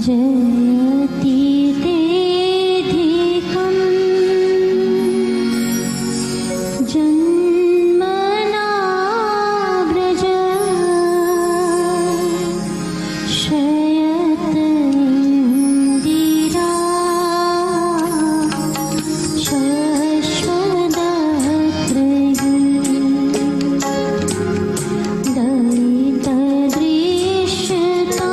जयति तेऽधिकम् जन्मना व्रज शयत इन्दिरा शश्वदत्रयी दयितदृश्यता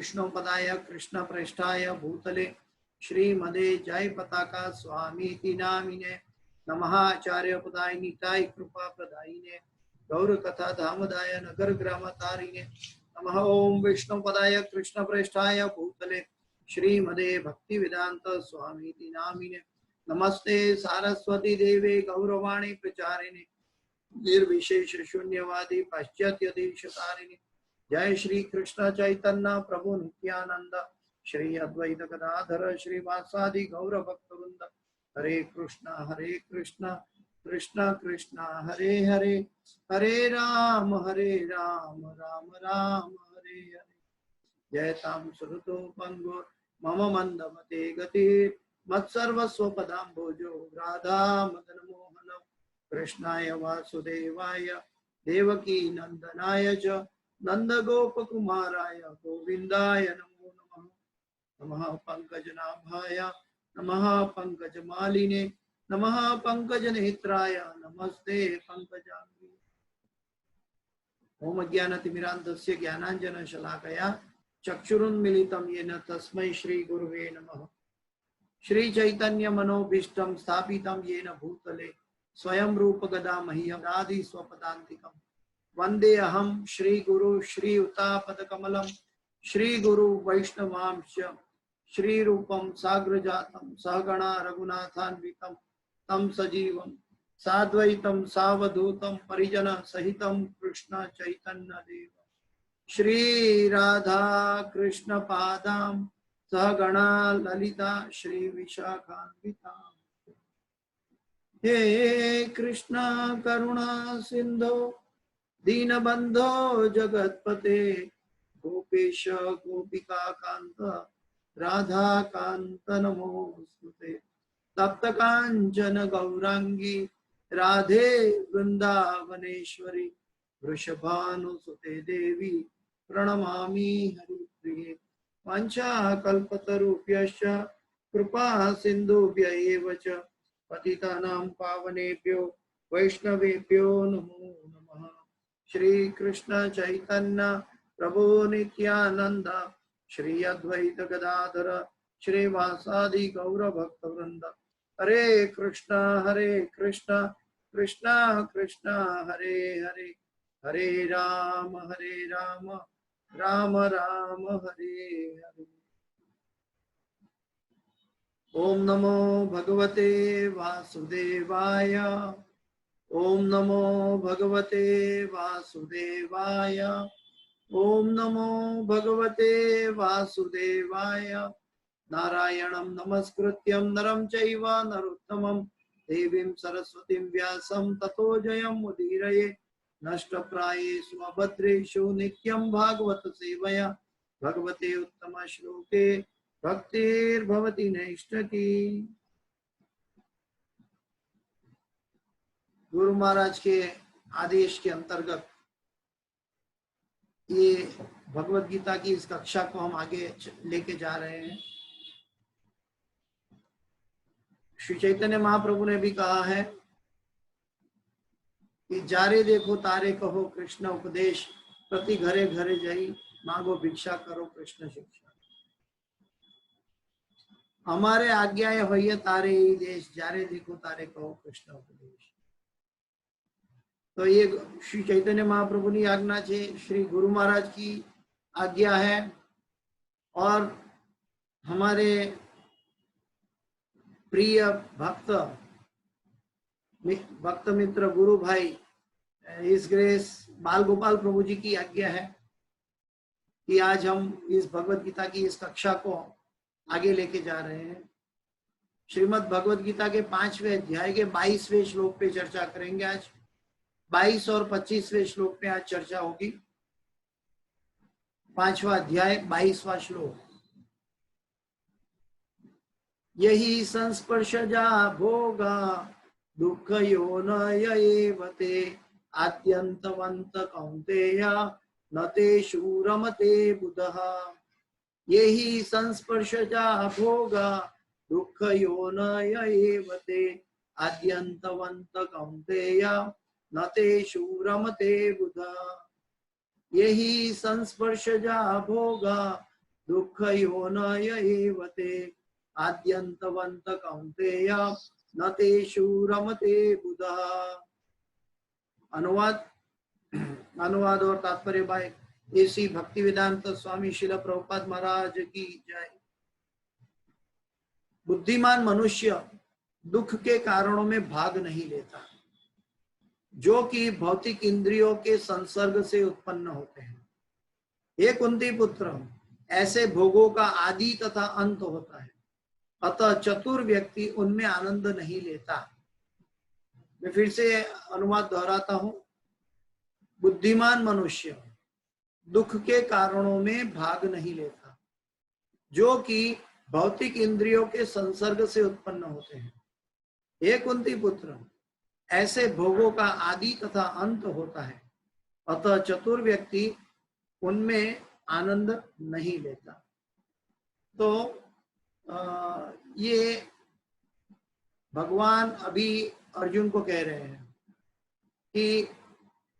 विष्णुपदाय कृष्णप्रेष्ठाय भूतले श्रीमदे जय पताका स्वामी नामिने नमः। आचार्य पदाय निताय कृपा प्रदायिने गौर कथा धामदाय नगर ग्राम तारिणे नमः। ओम विष्णुपदाय कृष्णप्रेष्ठाय भूतले श्रीमदे भक्ति वेदांत स्वामी नामिने नमस्ते सारस्वती देवे गौरवाणी प्रचारिणे निर्विशेष शून्यवादी पाश्चात्य देशतारिणे जय श्री कृष्ण चैतन्य प्रभु नित्यानंद श्री अद्वैत गदाधर श्रीवासादि गौर भक्तवृंद हरे कृष्ण कृष्ण कृष्ण हरे हरे हरे राम राम राम हरे हरे जयतां सुरतो पंगो मम मंदमते गतिर् मत्सर्वस्व पदाम्भोजो राधा मदन मोहन कृष्णाय वासुदेवाय देवकी नंदनाय च नंद गोप कुमाराय गोविंदाय नमो नमः। नमः पंकजनाभाय नमः पंकजमालिने नमः पंकजनेत्राय नमस्ते पंकजाङ्घ्रि। ओम अज्ञानतिमिरान्धस्य ज्ञानाञ्जनशलाकया चक्षुरुन्मीलितं येन तस्मै श्री गुरुवे नमः। श्री चैतन्य मनोभीष्टं स्थापितं येन भूतले स्वयं रूप गदा मह्यदादि स्वपदान्तिकम् वंदे अहम श्री गुरु श्री उतापद कमलम श्री गुरु वैष्णवांश श्री रूपम साग्रजातम सहगणा रघुनाथान्वितम तम सजीवम साद्वैतम सावधूतम परिजन सहितम कृष्ण चैतन्य देव श्री राधा कृष्ण पादाम सहगणा ललिता श्री विशाखान्विता। हे कृष्ण करुणा सिंधु दीनबंधो जगतपते गोपेश गोपिका कांत राधा कांत नमोस्तुते तप्त कांचन गौरांगी राधे वृंदावनेश्वरी वृषभानुसुते देवी प्रणमामि हरिप्रिये वाञ्छाकल्पतरुभ्यश्च कृपा सिन्धुभ्य एव च पतितानां पावनेभ्यो वैष्णवेभ्यो नमो नमः। श्री कृष्ण चैतन्य प्रभु नित्यानंद श्री अद्वैत गदाधर श्रीवासादि गौर भक्तवृंद हरे कृष्ण कृष्ण कृष्ण हरे हरे हरे राम राम राम हरे हरे। ओम नमो भगवते वासुदेवाय ओम नमो भगवते वासुदेवाय ओम नमो भगवते वासुदेवाय नारायणं नमस्कृत्यं नरं चैव नरोत्तमं देवीं सरस्वतीं व्यासं ततो जयं मुदीरये नष्टप्रायेषु अभद्रेषु नित्यं भागवत सेवया भगवते उत्तम श्लोके भक्तिर्भवति नैष्ठकी। गुरु महाराज के आदेश के अंतर्गत ये भगवत गीता की इस कक्षा को हम आगे लेके जा रहे हैं। श्री चैतन्य महाप्रभु ने भी कहा है कि जारे देखो तारे कहो कृष्ण उपदेश प्रति घरे घरे जाई मांगो भिक्षा करो कृष्ण शिक्षा। हमारे आज्ञाएं होइए तारे ही देश जारे देखो तारे कहो कृष्ण उपदेश। तो ये श्री चैतन्य महाप्रभु की आज्ञा है, श्री गुरु महाराज की आज्ञा है और हमारे प्रिय भक्त मित्र गुरु भाई इस ग्रेस बाल गोपाल प्रभु जी की आज्ञा है कि आज हम इस भगवत गीता की इस कक्षा को आगे लेके जा रहे हैं। श्रीमद् भगवत गीता के 5वें अध्याय के 22वें श्लोक पे चर्चा करेंगे। आज 22 और 25वें श्लोक पे आज चर्चा होगी। 5वां अध्याय 22वां श्लोक। यही संस्पर्शजा भोगा दुख योनय एव ते आद्यन्तवन्त कौन्तेय न तेषु रमते बुधः। यही संस्पर्शजा भोगा दुख योनय एव ते आद्यन्तवन्त कौन्तेय न तेषु रमते बुधः। यही संस्पर्शजा भोगा दुःखयोनय एव ते आद्यन्तवन्त कौन्तेय न तेषु रमते बुधः। अनुवाद अनुवाद और तात्पर्य बाय एसी भक्तिवेदांत स्वामी शिल प्रभुपाद महाराज की जय। बुद्धिमान मनुष्य दुख के कारणों में भाग नहीं लेता, जो कि भौतिक इंद्रियों के संसर्ग से उत्पन्न होते हैं। हे कुंती पुत्र, ऐसे भोगों का आदि तथा अंत होता है, अतः चतुर व्यक्ति उनमें आनंद नहीं लेता। मैं फिर से अनुवाद दोहराता हूं। बुद्धिमान मनुष्य दुख के कारणों में भाग नहीं लेता, जो कि भौतिक इंद्रियों के संसर्ग से उत्पन्न होते हैं। हे कुंती पुत्र, ऐसे भोगों का आदि तथा अंत होता है, अतः चतुर व्यक्ति उनमें आनंद नहीं लेता। तो ये भगवान अभी अर्जुन को कह रहे हैं कि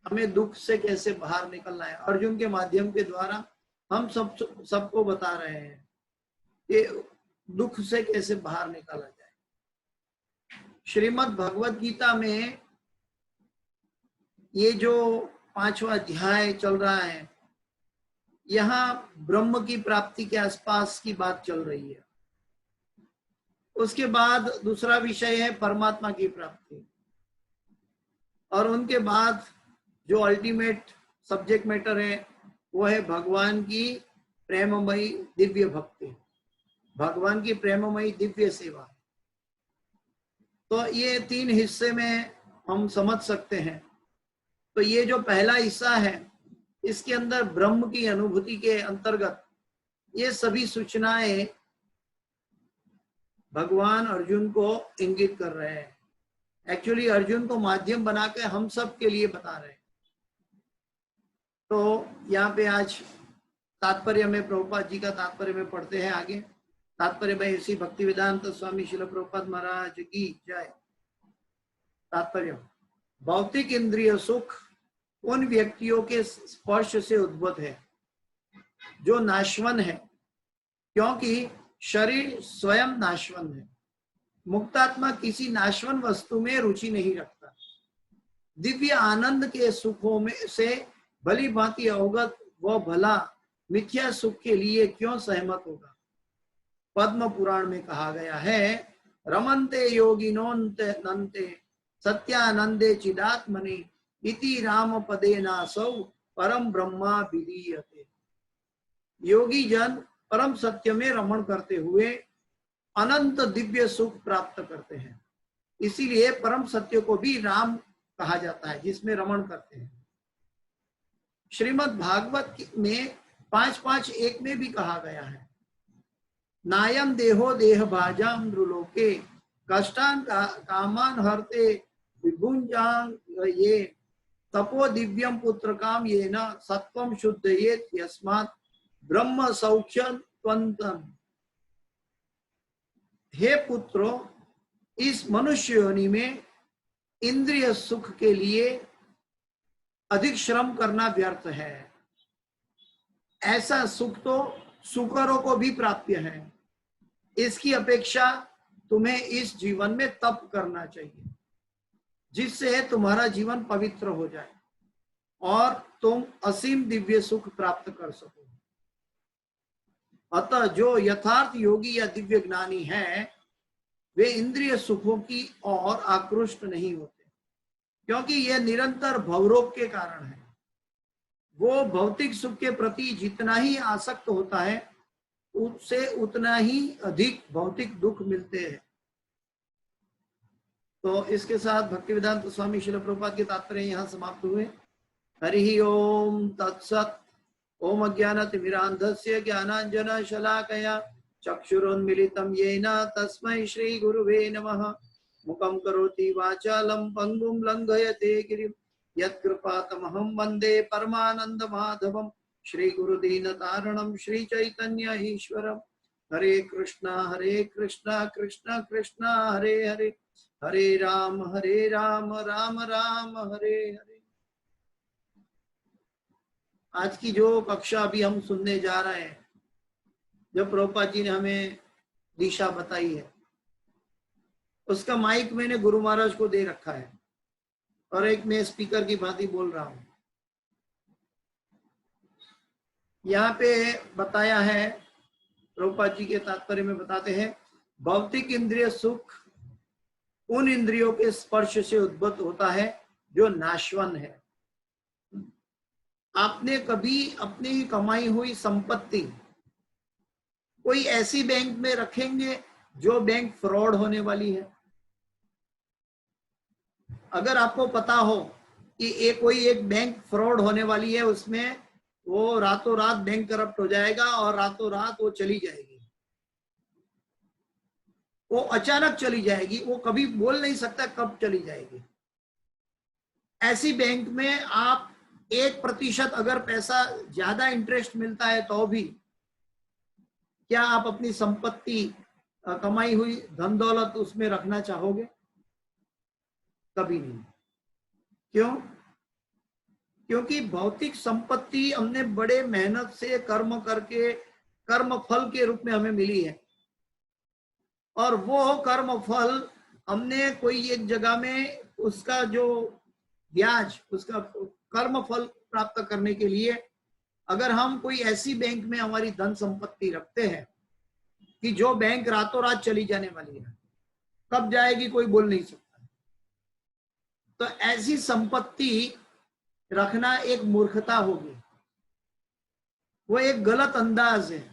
हमें दुख से कैसे बाहर निकलना है। अर्जुन के माध्यम के द्वारा हम सबको बता रहे हैं कि दुख से कैसे बाहर निकाला जाए। श्रीमद् भगवत गीता में ये जो 5वां अध्याय चल रहा है, यहाँ ब्रह्म की प्राप्ति के आसपास की बात चल रही है। उसके बाद दूसरा विषय है परमात्मा की प्राप्ति, और उनके बाद जो अल्टीमेट सब्जेक्ट मैटर है वो है भगवान की प्रेममयी दिव्य भक्ति, भगवान की प्रेममयी दिव्य सेवा। तो ये 3 हिस्से में हम समझ सकते हैं। तो ये जो पहला हिस्सा है, इसके अंदर ब्रह्म की अनुभूति के अंतर्गत ये सभी सूचनाएं भगवान अर्जुन को इंगित कर रहे हैं। एक्चुअली अर्जुन को माध्यम बना के हम सब के लिए बता रहे हैं। तो यहाँ पे आज तात्पर्य में प्रभुपाद जी का तात्पर्य में पढ़ते हैं आगे। तात्पर्य में इसी भक्ति वेदांत स्वामी शिल प्रभुपाद महाराज की जय। तात्पर्य, भौतिक इंद्रिय सुख उन व्यक्तियों के स्पर्श से उद्भूत है जो नाशवन है, क्योंकि शरीर स्वयं नाशवन है। मुक्तात्मा किसी नाशवन वस्तु में रुचि नहीं रखता। दिव्य आनंद के सुखों में से भली भांति अवगत वह भला मिथ्या सुख के लिए क्यों सहमत होगा। पद्म पुराण में कहा गया है, रमन्ते योगिनोन्ते नन्ते सत्यानंदे चिदात्मनि इति राम पदे नासौ परम ब्रह्मा विधीयते। योगी जन परम सत्य में रमण करते हुए अनंत दिव्य सुख प्राप्त करते हैं, इसीलिए परम सत्य को भी राम कहा जाता है, जिसमें रमण करते हैं। श्रीमद् भागवत में 5.5.1 में भी कहा गया है, नायम देहो देह भाजाम नृलोके कष्टान कामान हरते विभुंजांग ये तपो दिव्यम पुत्र काम ये न सत्वम शुद्ध ये यस्मात् ब्रह्म सौख्यम त्वंतम। हे पुत्रो, इस मनुष्य योनि में इंद्रिय सुख के लिए अधिक श्रम करना व्यर्थ है। ऐसा सुख तो सुकरों को भी प्राप्य है। इसकी अपेक्षा तुम्हें इस जीवन में तप करना चाहिए, जिससे तुम्हारा जीवन पवित्र हो जाए और तुम असीम दिव्य सुख प्राप्त कर सको। अतः जो यथार्थ योगी या दिव्य ज्ञानी है, वे इंद्रिय सुखों की ओर आकृष्ट नहीं होते, क्योंकि यह निरंतर भवरोग के कारण है। वो भौतिक सुख के प्रति जितना ही आसक्त होता है, उससे उतना ही अधिक भौतिक दुख मिलते हैं। तो इसके साथ भक्ति वेदांत स्वामी शिल प्रभुपाद के तात्पर्य यहाँ समाप्त हुए। हरि ओम तत्सत। ओम अज्ञानतिमिरान्धस्य ज्ञानाञ्जन शलाकया चक्षुरुन्मीलितं येन तस्मै श्री गुरुवे नमः। मुखं करोति वाचालं पंगुं लंघयते गिरिं यत्कृपातमहं वन्दे परमानंद माधवं। श्री गुरुदीनतारणं श्री चैतन्य ईश्वरं। हरे कृष्णा कृष्णा कृष्णा हरे हरे, हरे राम राम राम हरे हरे। आज की जो कक्षा अभी हम सुनने जा रहे हैं, जो प्रभुपाद जी ने हमें दिशा बताई है, उसका माइक मैंने गुरु महाराज को दे रखा है और एक मैं स्पीकर की भांति बोल रहा हूं। यहाँ पे बताया है, प्रभुपाद जी के तात्पर्य में बताते हैं, भौतिक इंद्रिय सुख उन इंद्रियों के स्पर्श से उद्भूत होता है जो नाशवान है। आपने कभी अपनी कमाई हुई संपत्ति कोई ऐसी बैंक में रखेंगे जो बैंक फ्रॉड होने वाली है? अगर आपको पता हो कि कोई एक बैंक फ्रॉड होने वाली है, उसमें वो रातों रात बैंक करप्ट हो जाएगा और रातों रात वो चली जाएगी, वो अचानक चली जाएगी, वो कभी बोल नहीं सकता कब चली जाएगी। ऐसी बैंक में आप 1% अगर पैसा ज्यादा इंटरेस्ट मिलता है तो भी क्या आप अपनी संपत्ति, कमाई हुई धन दौलत उसमें रखना चाहोगे? कभी नहीं। क्यों? क्योंकि भौतिक संपत्ति हमने बड़े मेहनत से कर्म करके कर्म फल के रूप में हमें मिली है, और वो कर्म फल हमने कोई एक जगह में उसका जो ब्याज, उसका कर्म फल प्राप्त करने के लिए अगर हम कोई ऐसी बैंक में हमारी धन संपत्ति रखते हैं कि जो बैंक रातों रात चली जाने वाली है, कब जाएगी कोई बोल नहीं सकता, तो ऐसी संपत्ति रखना एक मूर्खता होगी, वो एक गलत अंदाज है,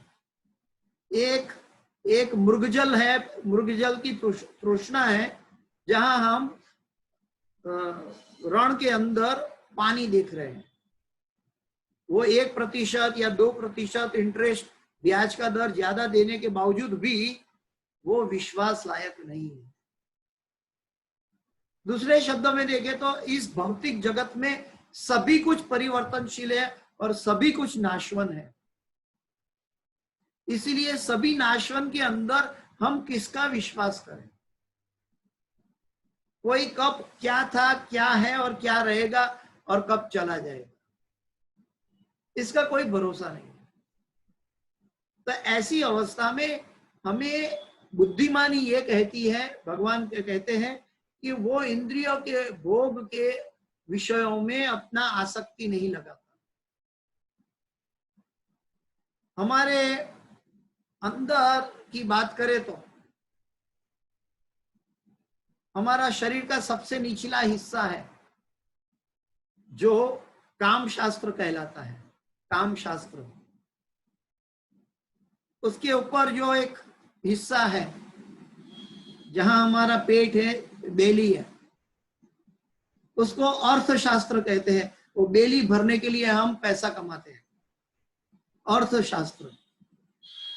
एक मृगजल है, मृगजल की तृष्णा है, जहां हम रण के अंदर पानी देख रहे हैं। वो 1% या 2% इंटरेस्ट ब्याज का दर ज्यादा देने के बावजूद भी वो विश्वास लायक नहीं है। दूसरे शब्दों में देखें तो इस भौतिक जगत में सभी कुछ परिवर्तनशील है और सभी कुछ नाशवान है। इसीलिए सभी नाशवान के अंदर हम किसका विश्वास करें? कोई कब क्या था, क्या है और क्या रहेगा और कब चला जाएगा, इसका कोई भरोसा नहीं। तो ऐसी अवस्था में हमें बुद्धिमानी ये कहती है, भगवान कहते हैं कि वो इंद्रियों के भोग के विषयों में अपना आसक्ति नहीं लगाता। हमारे अंदर की बात करें तो हमारा शरीर का सबसे निचला हिस्सा है जो काम शास्त्र कहलाता है। काम शास्त्र, उसके ऊपर जो एक हिस्सा है जहां हमारा पेट है, बेली है, उसको अर्थशास्त्र कहते हैं। वो बेली भरने के लिए हम पैसा कमाते हैं, अर्थशास्त्र।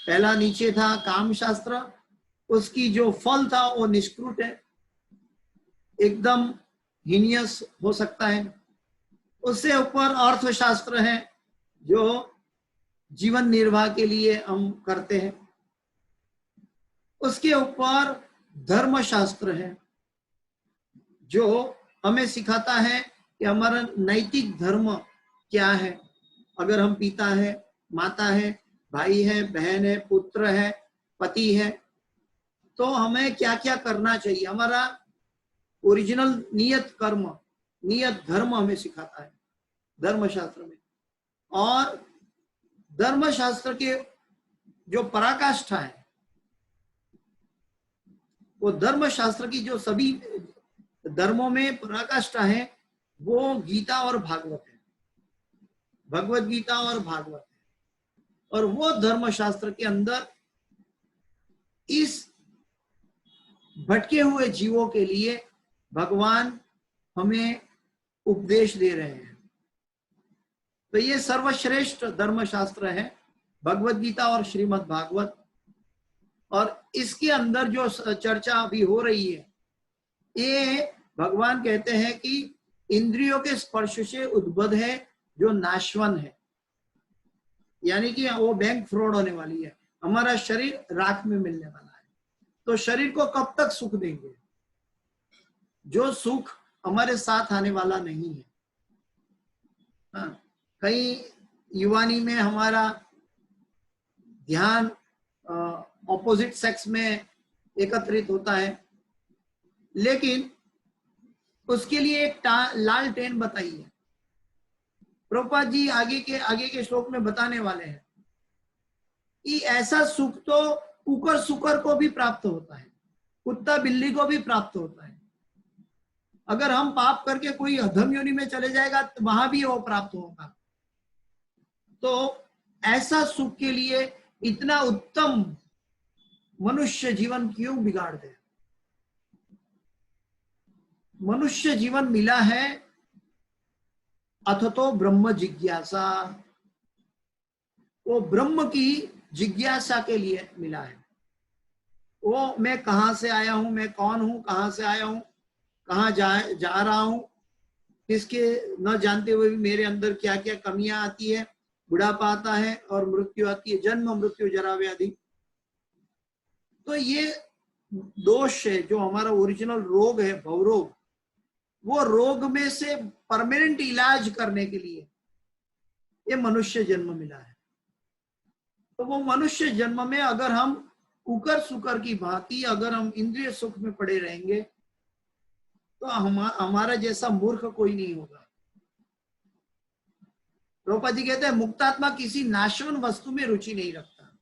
पहला नीचे था काम शास्त्र, उसकी जो फल था वो निष्कृत है, एकदम हीनियस हो सकता है। उससे ऊपर अर्थशास्त्र है जो जीवन निर्वाह के लिए हम करते हैं। उसके ऊपर धर्मशास्त्र है जो हमें सिखाता है कि हमारा नैतिक धर्म क्या है। अगर हम पिता है, माता है, भाई है, बहन है, पुत्र है, पति है, तो हमें क्या क्या करना चाहिए। हमारा ओरिजिनल नियत कर्म, नियत धर्म हमें सिखाता है धर्मशास्त्र में। और धर्मशास्त्र के जो पराकाष्ठा है, वो धर्मशास्त्र की जो सभी धर्मों में पराकाष्ठा है वो गीता और भागवत है, भगवत गीता और भागवत है। और वो धर्मशास्त्र के अंदर इस भटके हुए जीवों के लिए भगवान हमें उपदेश दे रहे हैं। तो ये सर्वश्रेष्ठ धर्मशास्त्र है भगवत गीता और श्रीमद् भागवत। और इसके अंदर जो चर्चा अभी हो रही है, ये भगवान कहते हैं कि इंद्रियों के स्पर्श से उद्भव है जो नाशवान है, यानी कि वो बैंक फ्रॉड होने वाली है। हमारा शरीर राख में मिलने वाला है। तो शरीर को कब तक सुख देंगे? जो सुख हमारे साथ आने वाला नहीं है। हाँ, कहीं युवानी में हमारा ध्यान ऑपोजिट सेक्स में एकत्रित होता है, लेकिन उसके लिए एक लाल टेन बताई है। प्रभुपाद जी आगे के श्लोक में बताने वाले हैं कि ऐसा सुख तो कुकर सुकर को भी प्राप्त होता है, कुत्ता बिल्ली को भी प्राप्त होता है। अगर हम पाप करके कोई अधम योनि में चले जाएगा तो वहां भी वो प्राप्त होगा। तो ऐसा सुख के लिए इतना उत्तम मनुष्य जीवन क्यों बिगाड़ दे? मनुष्य जीवन मिला है अथतो ब्रह्म जिज्ञासा, वो ब्रह्म की जिज्ञासा के लिए मिला है। वो मैं कहां से आया हूं, मैं कौन हूं, कहां से आया हूं, कहां जा रहा हूं, किसके न जानते हुए भी मेरे अंदर क्या क्या कमियां आती है, बुढ़ापा आता है और मृत्यु आती है, जन्म मृत्यु जरा व्याधि। तो ये दोष है जो हमारा ओरिजिनल रोग है, भवरोग, वो रोग में से परमानेंट इलाज करने के लिए ये मनुष्य जन्म मिला है। तो वो मनुष्य जन्म में अगर हम कुकर सुकर की भांति अगर हम इंद्रिय सुख में पड़े रहेंगे तो हमारा जैसा मूर्ख कोई नहीं होगा। प्रभुपाद जी कहते हैं मुक्तात्मा किसी नाशवन वस्तु में रुचि नहीं रखता।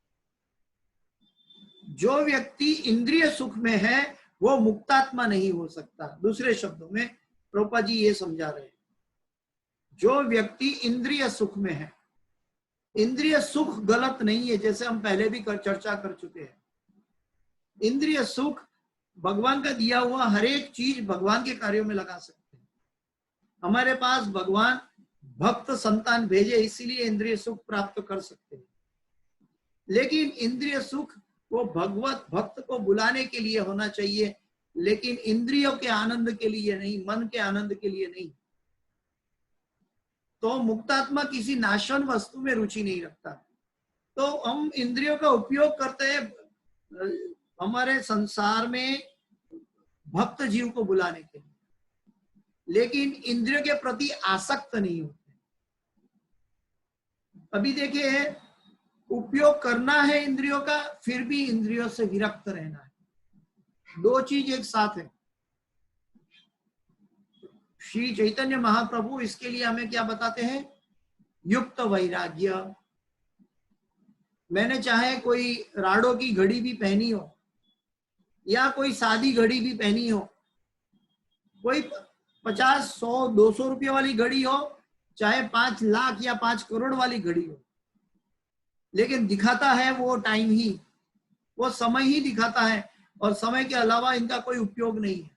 जो व्यक्ति इंद्रिय सुख में है वो मुक्तात्मा नहीं हो सकता। दूसरे शब्दों में प्रभुपाद जी ये समझा रहे हैं, जो व्यक्ति इंद्रिय सुख में है, इंद्रिय सुख गलत नहीं है, जैसे हम पहले भी चर्चा कर चुके हैं। इंद्रिय सुख भगवान का दिया हुआ हर एक चीज भगवान के कार्यों में लगा सकते हैं। हमारे पास भगवान भक्त संतान भेजे इसीलिए इंद्रिय सुख प्राप्त कर सकते हैं, लेकिन इंद्रिय सुख वो भगवत भक्त को बुलाने के लिए होना चाहिए, लेकिन इंद्रियों के आनंद के लिए नहीं, मन के आनंद के लिए नहीं। तो मुक्तात्मा किसी नाशवन वस्तु में रुचि नहीं रखता। तो हम इंद्रियों का उपयोग करते हैं हमारे संसार में भक्त जीव को बुलाने के लिए, लेकिन इंद्रियों के प्रति आसक्त नहीं होते। अभी देखिए, उपयोग करना है इंद्रियों का, फिर भी इंद्रियों से विरक्त रहना है, दो चीज एक साथ है। श्री चैतन्य महाप्रभु इसके लिए हमें क्या बताते हैं? युक्त वैराग्य। मैंने चाहे कोई राडो की घड़ी भी पहनी हो या कोई सादी घड़ी भी पहनी हो, कोई 50, 100, 200 रुपये वाली घड़ी हो, चाहे 5 लाख या 5 करोड़ वाली घड़ी हो, लेकिन दिखाता है वो टाइम ही, वो समय ही दिखाता है और समय के अलावा इनका कोई उपयोग नहीं है।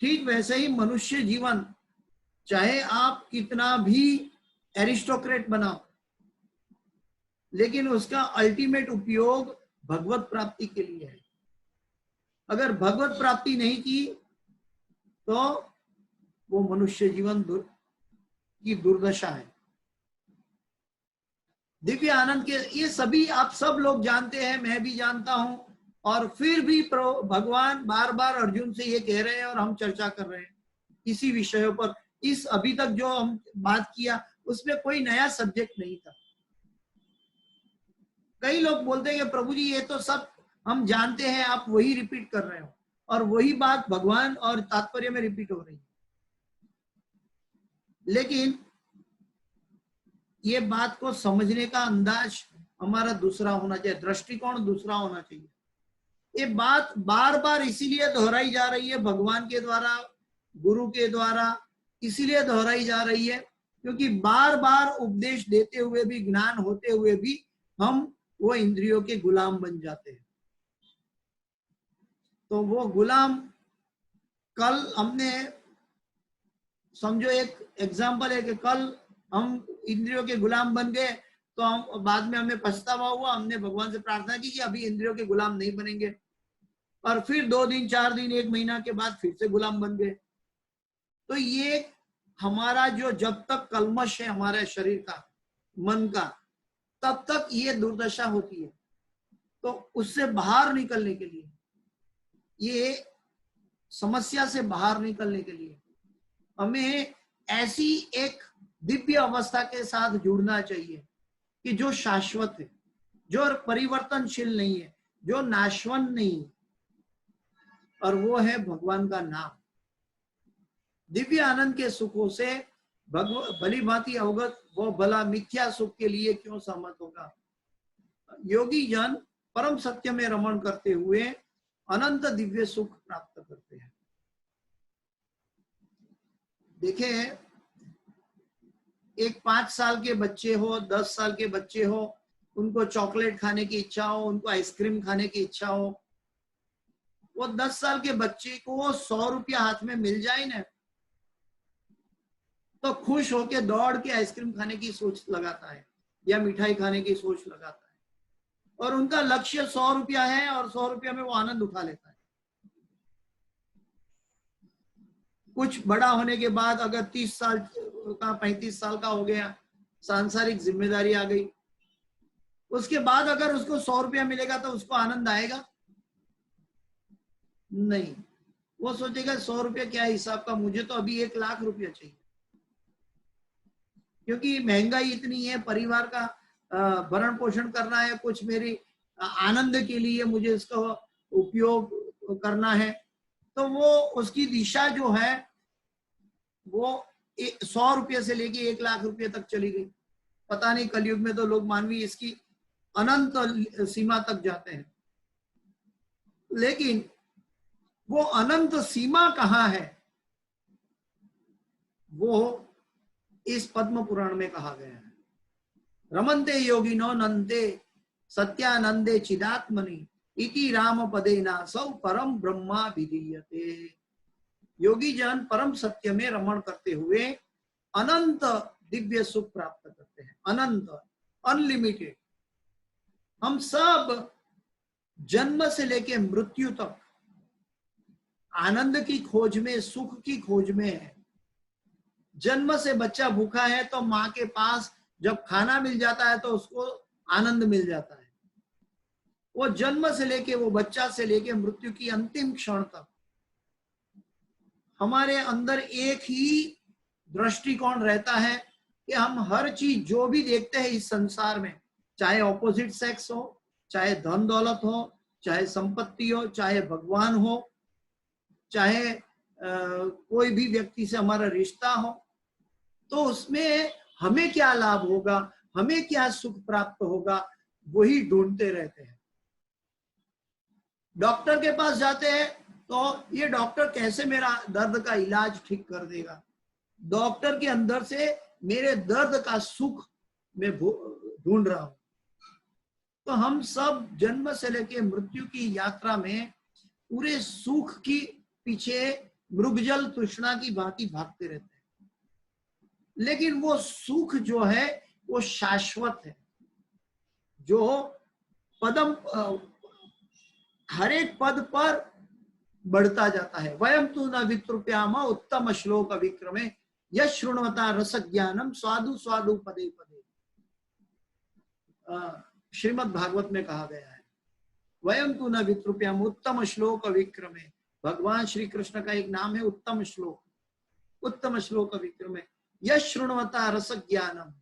ठीक वैसे ही मनुष्य जीवन, चाहे आप कितना भी एरिस्टोक्रेट बनाओ, लेकिन उसका अल्टीमेट उपयोग भगवत प्राप्ति के लिए है। अगर भगवत प्राप्ति नहीं की तो वो मनुष्य जीवन की दुर्दशा है। दिव्य आनंद के ये सभी आप सब लोग जानते हैं, मैं भी जानता हूं, और फिर भी भगवान बार बार अर्जुन से ये कह रहे हैं और हम चर्चा कर रहे हैं इसी विषयों पर। इस अभी तक जो हम बात किया उसमें कोई नया सब्जेक्ट नहीं था। कई लोग बोलते हैं कि प्रभु जी ये तो सब हम जानते हैं, आप वही रिपीट कर रहे हो, और वही बात भगवान और तात्पर्य में रिपीट हो रही है। लेकिन ये बात को समझने का अंदाज हमारा दूसरा होना चाहिए, दृष्टिकोण दूसरा होना चाहिए। ये बात बार बार इसीलिए दोहराई जा रही है भगवान के द्वारा, गुरु के द्वारा, इसीलिए दोहराई जा रही है क्योंकि बार बार उपदेश देते हुए भी, ज्ञान होते हुए भी हम वो इंद्रियों के गुलाम बन जाते हैं। तो वो गुलाम, कल हमने समझो एक एग्जाम्पल है कि कल हम इंद्रियों के गुलाम बन गए तो हम बाद में हमें पछतावा हुआ, हमने भगवान से प्रार्थना की कि अभी इंद्रियों के गुलाम नहीं बनेंगे, और फिर 2 दिन 4 दिन 1 महीना के बाद फिर से गुलाम बन गए। तो ये हमारा जो जब तक कल्मश है हमारे शरीर का, मन का, तब तक ये दुर्दशा होती है। तो उससे बाहर निकलने के लिए, ये समस्या से बाहर निकलने के लिए हमें ऐसी एक दिव्य अवस्था के साथ जुड़ना चाहिए कि जो शाश्वत है, जो परिवर्तनशील नहीं है, जो नाशवन नहीं, और वो है भगवान का नाम। दिव्य आनंद के सुखों से भली भांति अवगत वो भला मिथ्या सुख के लिए क्यों सहमत होगा। योगी जन परम सत्य में रमण करते हुए अनंत दिव्य सुख प्राप्त करते हैं। देखें, एक 5 साल के बच्चे हो, 10 साल के बच्चे हो, उनको चॉकलेट खाने की इच्छा हो, उनको आइसक्रीम खाने की इच्छा हो, वो 10 साल के बच्चे को 100 रुपया हाथ में मिल जाए ना, तो खुश होके दौड़ के आइसक्रीम खाने की सोच लगाता है या मिठाई खाने की सोच लगाता है, और उनका लक्ष्य 100 रुपया है और 100 रुपया में वो आनंद उठा लेता है। कुछ बड़ा होने के बाद अगर 30 साल का 35 साल का हो गया, सांसारिक जिम्मेदारी आ गई, उसके बाद अगर उसको 100 रुपया मिलेगा तो उसको आनंद आएगा? नहीं, वो सोचेगा 100 रुपया क्या हिसाब का, मुझे तो अभी 1 लाख रुपया चाहिए, क्योंकि महंगाई इतनी है, परिवार का भरण पोषण करना है, कुछ मेरी आनंद के लिए मुझे इसका उपयोग करना है। तो वो उसकी दिशा जो है वो 100 रुपये से लेके 1 लाख रुपये तक चली गई। पता नहीं कलयुग में तो लोग मानवी इसकी अनंत सीमा तक जाते हैं, लेकिन वो अनंत सीमा कहाँ है, वो इस पद्म पुराण में कहा गया है। रमन्ते योगिनो नन्ते सत्यानंदे चिदात्मनि इति राम पदेना सौ परम ब्रह्मा विधीयते। योगी जन परम सत्य में रमण करते हुए अनंत दिव्य सुख प्राप्त करते हैं, अनंत, अनलिमिटेड। हम सब जन्म से लेके मृत्यु तक आनंद की खोज में, सुख की खोज में है। जन्म से बच्चा भूखा है तो माँ के पास जब खाना मिल जाता है तो उसको आनंद मिल जाता है। वो जन्म से लेके, वो बच्चा से लेके मृत्यु की अंतिम क्षण तक हमारे अंदर एक ही दृष्टिकोण रहता है कि हम हर चीज जो भी देखते हैं इस संसार में, चाहे ऑपोजिट सेक्स हो, चाहे धन दौलत हो, चाहे संपत्ति हो, चाहे भगवान हो, चाहे कोई भी व्यक्ति से हमारा रिश्ता हो, तो उसमें हमें क्या लाभ होगा, हमें क्या सुख प्राप्त होगा, वही ढूंढते रहते हैं। डॉक्टर के पास जाते हैं तो ये डॉक्टर कैसे मेरा दर्द का इलाज ठीक कर देगा, डॉक्टर के अंदर से मेरे दर्द का सुख मैं ढूंढ रहा हूं। तो हम सब जन्म से लेके मृत्यु की यात्रा में पूरे सुख की पीछे मृगजल तृष्णा की भांति भागते रहते हैं, लेकिन वो सुख जो है वो शाश्वत है, जो पदम हर एक पद पर बढ़ता जाता है। वयम तु न वित्रुप्याम उत्तम श्लोक विक्रमे यश शृण्वता रस ज्ञानम स्वादु स्वादु पदे पदे। श्रीमद् भागवत में कहा गया है, वयम तु न वित्रुप्याम, उत्तम श्लोक विक्रमे। भगवान श्री कृष्ण का एक नाम है उत्तम श्लोक, उत्तम श्लोक विक्रमे यश शृण्वता रस ज्ञानम,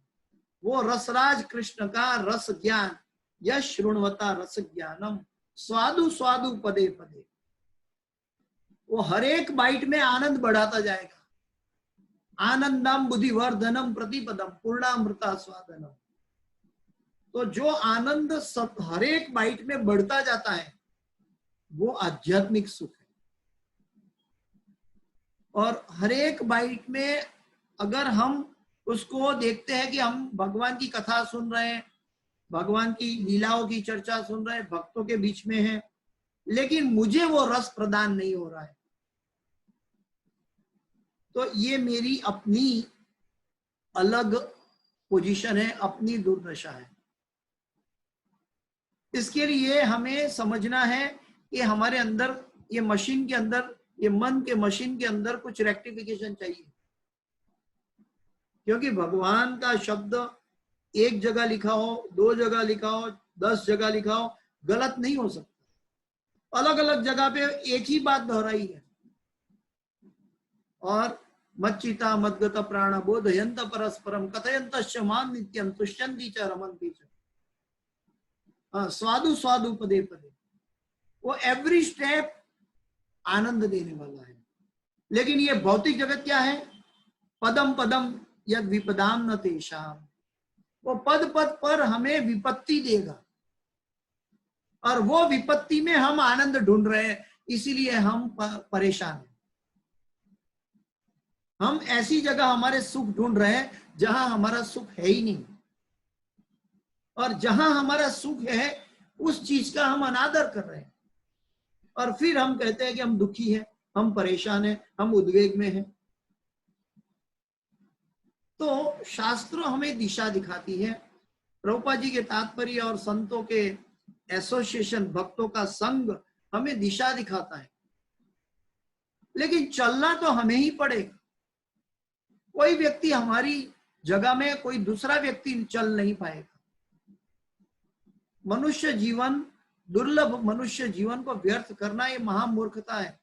वो रसराज कृष्ण का रस ज्ञान, यश शृण्वता रस ज्ञानम स्वादु स्वादु पदे पदे, वो हर एक बाइट में आनंद बढ़ाता जाएगा। आनंदम बुद्धिवर्धनम प्रतिपदम पूर्णामृता स्वादनम। तो जो आनंद सब हर एक बाइट में बढ़ता जाता है वो आध्यात्मिक सुख है। और हर एक बाइट में अगर हम उसको देखते हैं कि हम भगवान की कथा सुन रहे हैं, भगवान की लीलाओं की चर्चा सुन रहे हैं, भक्तों के बीच में है, लेकिन मुझे वो रस प्रदान नहीं हो रहा है, तो ये मेरी अपनी अलग पोजीशन है, अपनी दुर्दशा है। इसके लिए हमें समझना है कि हमारे अंदर, ये मशीन के अंदर, ये मन के मशीन के अंदर कुछ रेक्टिफिकेशन चाहिए, क्योंकि भगवान का शब्द एक जगह लिखा हो, 2 जगह लिखा हो, 10 जगह लिखा हो, गलत नहीं हो सकता। अलग अलग जगह पे एक ही बात दोहराई है। और मच्चिता मद्गत प्राण बोधयंत परस्परम कथयंत माम नित्यम तुष्यन्ति च रमन्ति च। स्वादु स्वादु पदे पदे, वो एवरी स्टेप आनंद देने वाला है। लेकिन ये भौतिक जगत क्या है? पदम पदम यद विपदाम न तेषाम, वो पद पद पर हमें विपत्ति देगा, और वो विपत्ति में हम आनंद ढूंढ रहे हैं, इसीलिए हम परेशान हैं। हम ऐसी जगह हमारे सुख ढूंढ रहे हैं जहां हमारा सुख है ही नहीं, और जहां हमारा सुख है उस चीज का हम अनादर कर रहे हैं, और फिर हम कहते हैं कि हम दुखी हैं, हम परेशान हैं, हम उद्वेग में हैं। तो शास्त्र हमें दिशा दिखाती है, प्रभुपाद जी के तात्पर्य और संतों के एसोसिएशन, भक्तों का संग हमें दिशा दिखाता है, लेकिन चलना तो हमें ही पड़ेगा। कोई व्यक्ति हमारी जगह में कोई दूसरा व्यक्ति चल नहीं पाएगा। मनुष्य जीवन, दुर्लभ मनुष्य जीवन को व्यर्थ करना ये महामूर्खता है।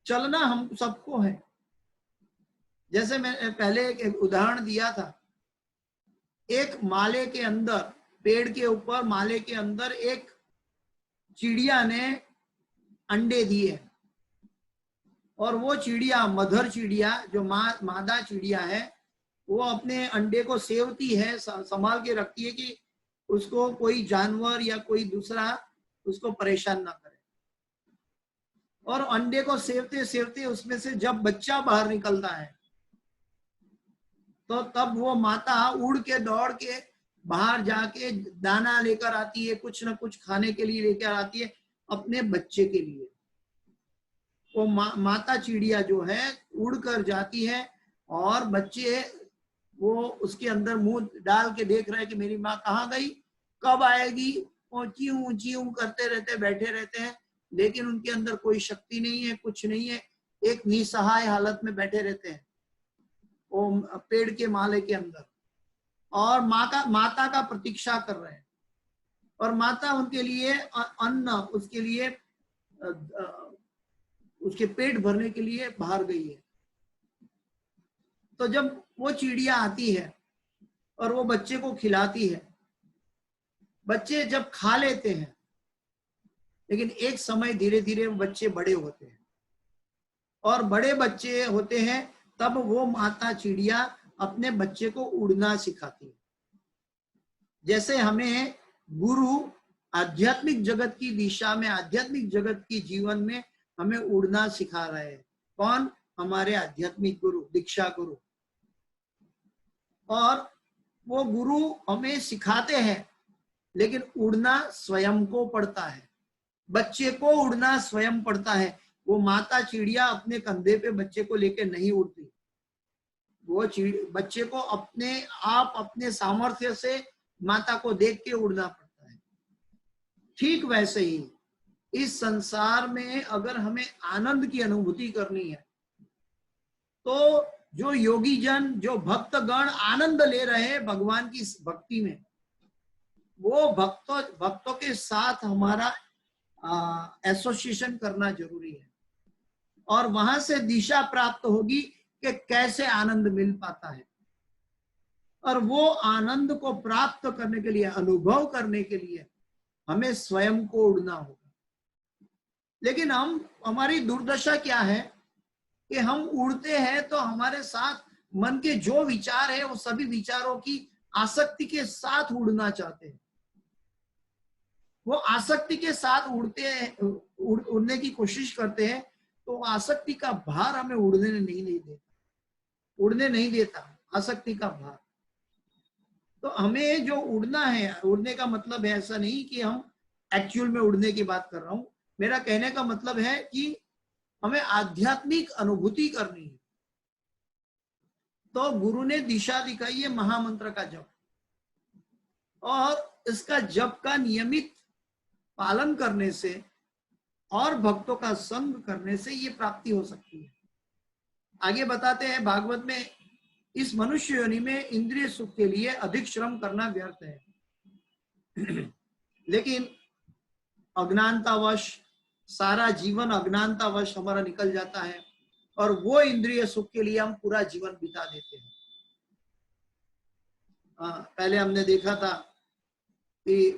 चलना हम सबको है। जैसे मैंने पहले एक उदाहरण दिया था, एक माले के अंदर, पेड़ के ऊपर माले के अंदर एक चिड़िया ने अंडे दिए, और वो चिड़िया, मदर चिड़िया जो मादा चिड़िया है, वो अपने अंडे को सेवती है, संभाल के रखती है कि उसको कोई जानवर या कोई दूसरा उसको परेशान ना करे। और अंडे को सेवते सेवते उसमें से जब बच्चा बाहर निकलता है, तो तब वो माता उड़ के दौड़ के बाहर जाके दाना लेकर आती है, कुछ ना कुछ खाने के लिए लेकर आती है अपने बच्चे के लिए। वो माता चिड़िया जो है उड़कर जाती है, और बच्चे वो उसके अंदर मुंह डाल के देख रहे हैं कि मेरी माँ कहाँ गई, कब आएगी। वो च्यूं च्यूं करते रहते, बैठे रहते हैं, लेकिन उनके अंदर कोई शक्ति नहीं है, कुछ नहीं है, एक निसहाय हालत में बैठे रहते हैं वो पेड़ के माले के अंदर, और माता का प्रतीक्षा कर रहे हैं, और माता उनके लिए अन्न, उसके लिए उसके पेट भरने के लिए बाहर गई है। तो जब वो चिड़िया आती है और वो बच्चे को खिलाती है, बच्चे जब खा लेते हैं, लेकिन एक समय धीरे धीरे बच्चे बड़े होते हैं, और बड़े बच्चे होते हैं तब वो माता चिड़िया अपने बच्चे को उड़ना सिखाती है। जैसे हमें गुरु आध्यात्मिक जगत की दिशा में, आध्यात्मिक जगत की जीवन में हमें उड़ना सिखा रहे हैं। कौन? हमारे आध्यात्मिक गुरु, दीक्षा गुरु। और वो गुरु हमें सिखाते हैं, लेकिन उड़ना स्वयं को पड़ता है, बच्चे को उड़ना स्वयं पड़ता है। वो माता चिड़िया अपने कंधे पे बच्चे को लेके नहीं उड़ती, वो बच्चे को अपने आप, अपने सामर्थ्य से माता को देख के उड़ना पड़ता है। ठीक वैसे ही इस संसार में अगर हमें आनंद की अनुभूति करनी है, तो जो योगी जन, जो भक्तगण आनंद ले रहे हैं भगवान की भक्ति में, वो भक्तों के साथ हमारा एसोसिएशन करना जरूरी है, और वहां से दिशा प्राप्त होगी कि कैसे आनंद मिल पाता है। और वो आनंद को प्राप्त करने के लिए, अनुभव करने के लिए हमें स्वयं को उड़ना होगा। लेकिन हमारी दुर्दशा क्या है कि हम उड़ते हैं तो हमारे साथ मन के जो विचार है वो सभी विचारों की आसक्ति के साथ उड़ना चाहते हैं। वो आसक्ति के साथ उड़ने की कोशिश करते हैं, तो आसक्ति का भार हमें उड़ने नहीं देता आसक्ति का भार। तो हमें जो उड़ना है, उड़ने का मतलब है ऐसा नहीं कि हम एक्चुअल में उड़ने की बात कर रहा हूं, मेरा कहने का मतलब है कि हमें आध्यात्मिक अनुभूति करनी है। तो गुरु ने दिशा दिखाई है महामंत्र का जप, और इसका जप का नियमित पालन करने से और भक्तों का संग करने से ये प्राप्ति हो सकती है। आगे बताते हैं भागवत में, इस मनुष्य योनि में इंद्रिय सुख के लिए अधिक श्रम करना व्यर्थ है। लेकिन अज्ञानतावश, सारा जीवन अज्ञानतावश हमारा निकल जाता है, और वो इंद्रिय सुख के लिए हम पूरा जीवन बिता देते हैं। पहले हमने देखा था कि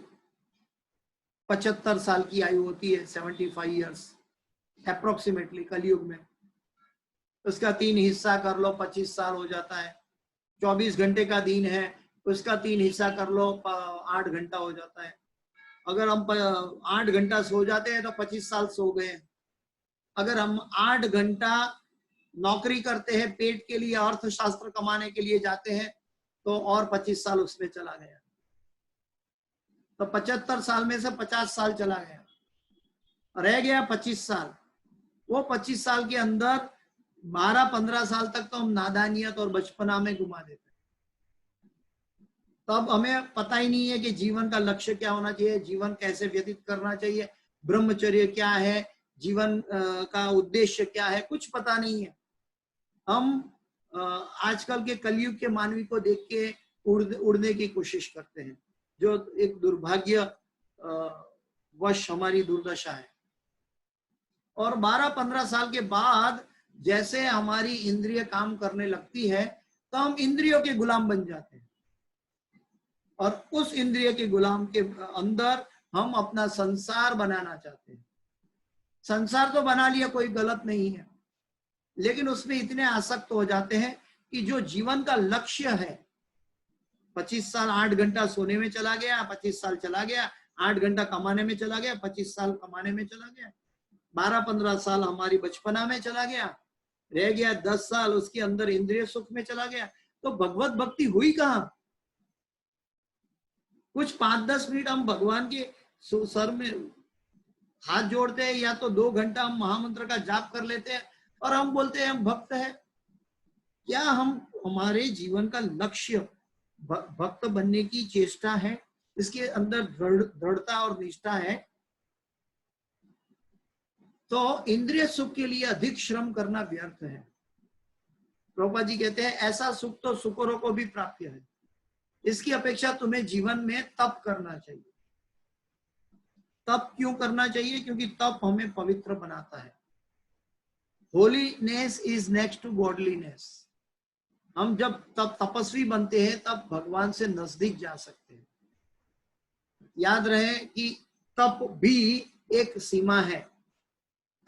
75 साल की आयु होती है, 75 ईयर्स अप्रोक्सीमेटली कलयुग में। उसका 3 हिस्सा कर लो, 25 साल हो जाता है। 24 घंटे का दिन है, उसका 3 हिस्सा कर लो, 8 घंटा हो जाता है। अगर हम 8 घंटा सो जाते हैं तो 25 साल सो गए। अगर हम 8 घंटा नौकरी करते हैं, पेट के लिए, अर्थशास्त्र कमाने के लिए जाते हैं, तो और 25 साल उसमें चला गया। तो 75 साल में से 50 साल चला गया, रह गया 25 साल। वो 25 साल के अंदर 12-15 साल तक तो हम नादानियत और बचपना में घुमा देते हैं। तब हमें पता ही नहीं है कि जीवन का लक्ष्य क्या होना चाहिए, जीवन कैसे व्यतीत करना चाहिए, ब्रह्मचर्य क्या है, जीवन का उद्देश्य क्या है, कुछ पता नहीं है। हम आजकल के कलयुग के मानवी को देख के उड़ने की कोशिश करते हैं, जो एक दुर्भाग्य वश हमारी दुर्दशा है। और 12-15 साल के बाद जैसे हमारी इंद्रिय काम करने लगती है, तो हम इंद्रियों के गुलाम बन जाते हैं, और उस इंद्रिय के गुलाम के अंदर हम अपना संसार बनाना चाहते हैं। संसार तो बना लिया, कोई गलत नहीं है, लेकिन उसमें इतने आसक्त हो जाते हैं कि जो जीवन का लक्ष्य है, 25 साल 8 घंटा सोने में चला गया, 25 साल चला गया, 8 घंटा कमाने में चला गया, 25 साल कमाने में चला गया, 12-15 साल हमारी बचपना में चला गया, रह गया 10 साल उसके अंदर इंद्रिय सुख में चला गया। तो भगवत भक्ति हुई कहां? कुछ 5-10 मिनट हम भगवान के सर में हाथ जोड़ते हैं, या तो 2 घंटा हम महामंत्र का जाप कर लेते हैं और हम बोलते हैं हम भक्त हैं। क्या हम हमारे जीवन का लक्ष्य भक्त बनने की चेष्टा है, इसके अंदर दृढ़ता और निष्ठा है? तो इंद्रिय सुख के लिए अधिक श्रम करना व्यर्थ है। प्रभुपाद जी कहते हैं ऐसा सुख तो सुकरों को भी प्राप्त है, इसकी अपेक्षा तुम्हें जीवन में तप करना चाहिए। तप क्यों करना चाहिए? क्योंकि तप हमें पवित्र बनाता है। Holiness is next to godliness. हम जब तपस्वी बनते हैं तब भगवान से नजदीक जा सकते हैं। याद रहे कि तप भी एक सीमा है,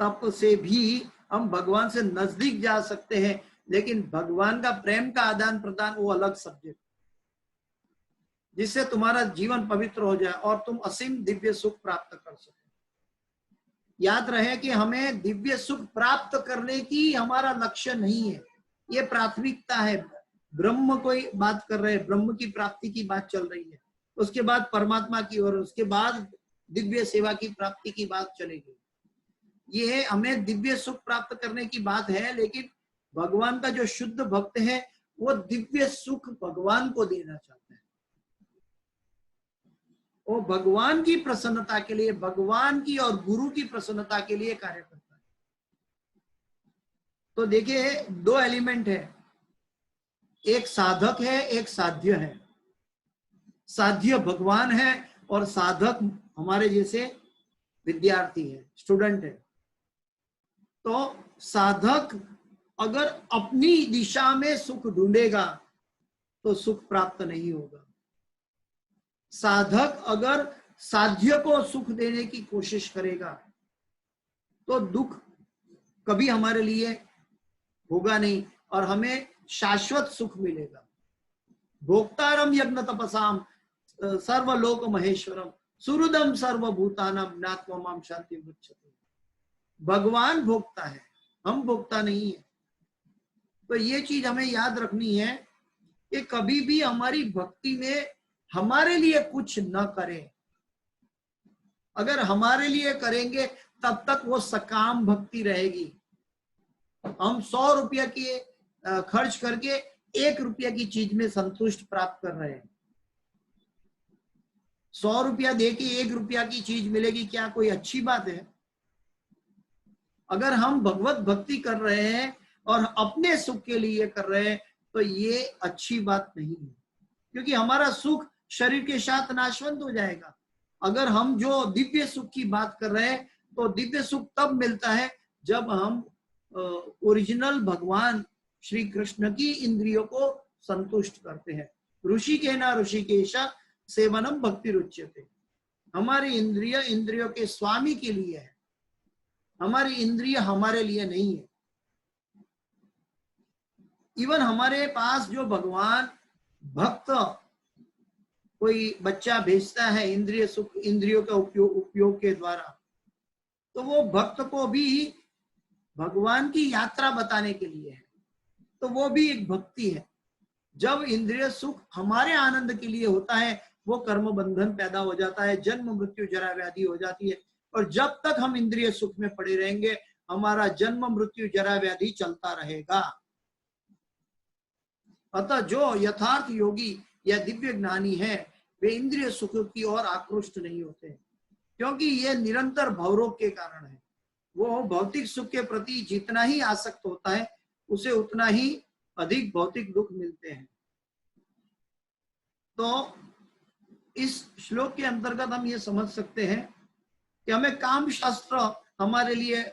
तप से भी हम भगवान से नजदीक जा सकते हैं, लेकिन भगवान का प्रेम का आदान प्रदान वो अलग सब्जेक्ट, जिससे तुम्हारा जीवन पवित्र हो जाए और तुम असीम दिव्य सुख प्राप्त कर सको। याद रहे कि हमें दिव्य सुख प्राप्त करने की हमारा लक्ष्य नहीं है, ये प्राथमिकता है। ब्रह्म कोई बात कर रहे हैं, ब्रह्म की प्राप्ति की बात चल रही है, उसके बाद परमात्मा की, और उसके बाद दिव्य सेवा की प्राप्ति की बात चलेगी। ये हमें दिव्य सुख प्राप्त करने की बात है, लेकिन भगवान का जो शुद्ध भक्त है वो दिव्य सुख भगवान को देना चाहता है। वो भगवान की प्रसन्नता के लिए, भगवान की और गुरु की प्रसन्नता के लिए कार्य करता है। तो देखिए 2 एलिमेंट है, एक साधक है, एक साध्य है। साध्य भगवान है और साधक हमारे जैसे विद्यार्थी है, स्टूडेंट है। तो साधक अगर अपनी दिशा में सुख ढूंढेगा तो सुख प्राप्त नहीं होगा। साधक अगर साध्य को सुख देने की कोशिश करेगा तो दुख कभी हमारे लिए होगा नहीं और हमें शाश्वत सुख मिलेगा। भोक्तारम यज्ञ तपसाम सर्वलोक महेश्वरम सुहृदम सर्वभूतानाम ज्ञात्वा शांति मुच्यते। भगवान भोक्ता है, हम भोक्ता नहीं है। तो ये चीज हमें याद रखनी है कि कभी भी हमारी भक्ति में हमारे लिए कुछ न करें। अगर हमारे लिए करेंगे तब तक वो सकाम भक्ति रहेगी। हम 100 रुपया की खर्च करके 1 रुपया की चीज में संतुष्ट प्राप्त कर रहे हैं। 100 रुपया दे के 1 रुपया की चीज मिलेगी, क्या कोई अच्छी बात है? अगर हम भगवत भक्ति कर रहे हैं और अपने सुख के लिए कर रहे हैं तो ये अच्छी बात नहीं है, क्योंकि हमारा सुख शरीर के साथ नाशवंत हो जाएगा। अगर हम जो दिव्य सुख की बात कर रहे हैं तो दिव्य सुख तब मिलता है जब हम ओरिजिनल भगवान श्री कृष्ण की इंद्रियों को संतुष्ट करते हैं। ऋषि के ना ऋषिकेश सेवनम भक्ति रुच्यते। हमारी इंद्रिय इंद्रियों के स्वामी के लिए है, हमारी इंद्रिय हमारे लिए नहीं है। इवन हमारे पास जो भगवान भक्त कोई बच्चा भेजता है इंद्रिय सुख इंद्रियों का उपयोग के द्वारा, तो वो भक्त को भी भगवान की यात्रा बताने के लिए है, तो वो भी एक भक्ति है। जब इंद्रिय सुख हमारे आनंद के लिए होता है, वो कर्म बंधन पैदा हो जाता है, जन्म मृत्यु जरा व्याधि हो जाती है, और जब तक हम इंद्रिय सुख में पड़े रहेंगे, हमारा जन्म मृत्यु जरा व्याधि चलता रहेगा। अतः जो यथार्थ योगी या दिव्य ज्ञानी है, वे इंद्रिय सुख की ओर आकृष्ट नहीं होते, क्योंकि ये निरंतर भवरोग के कारण है। वो भौतिक सुख के प्रति जितना ही आसक्त होता है, उसे उतना ही अधिक भौतिक दुख मिलते हैं। तो इस श्लोक के अंतर्गत हम ये समझ सकते हैं कि हमें काम शास्त्र हमारे लिए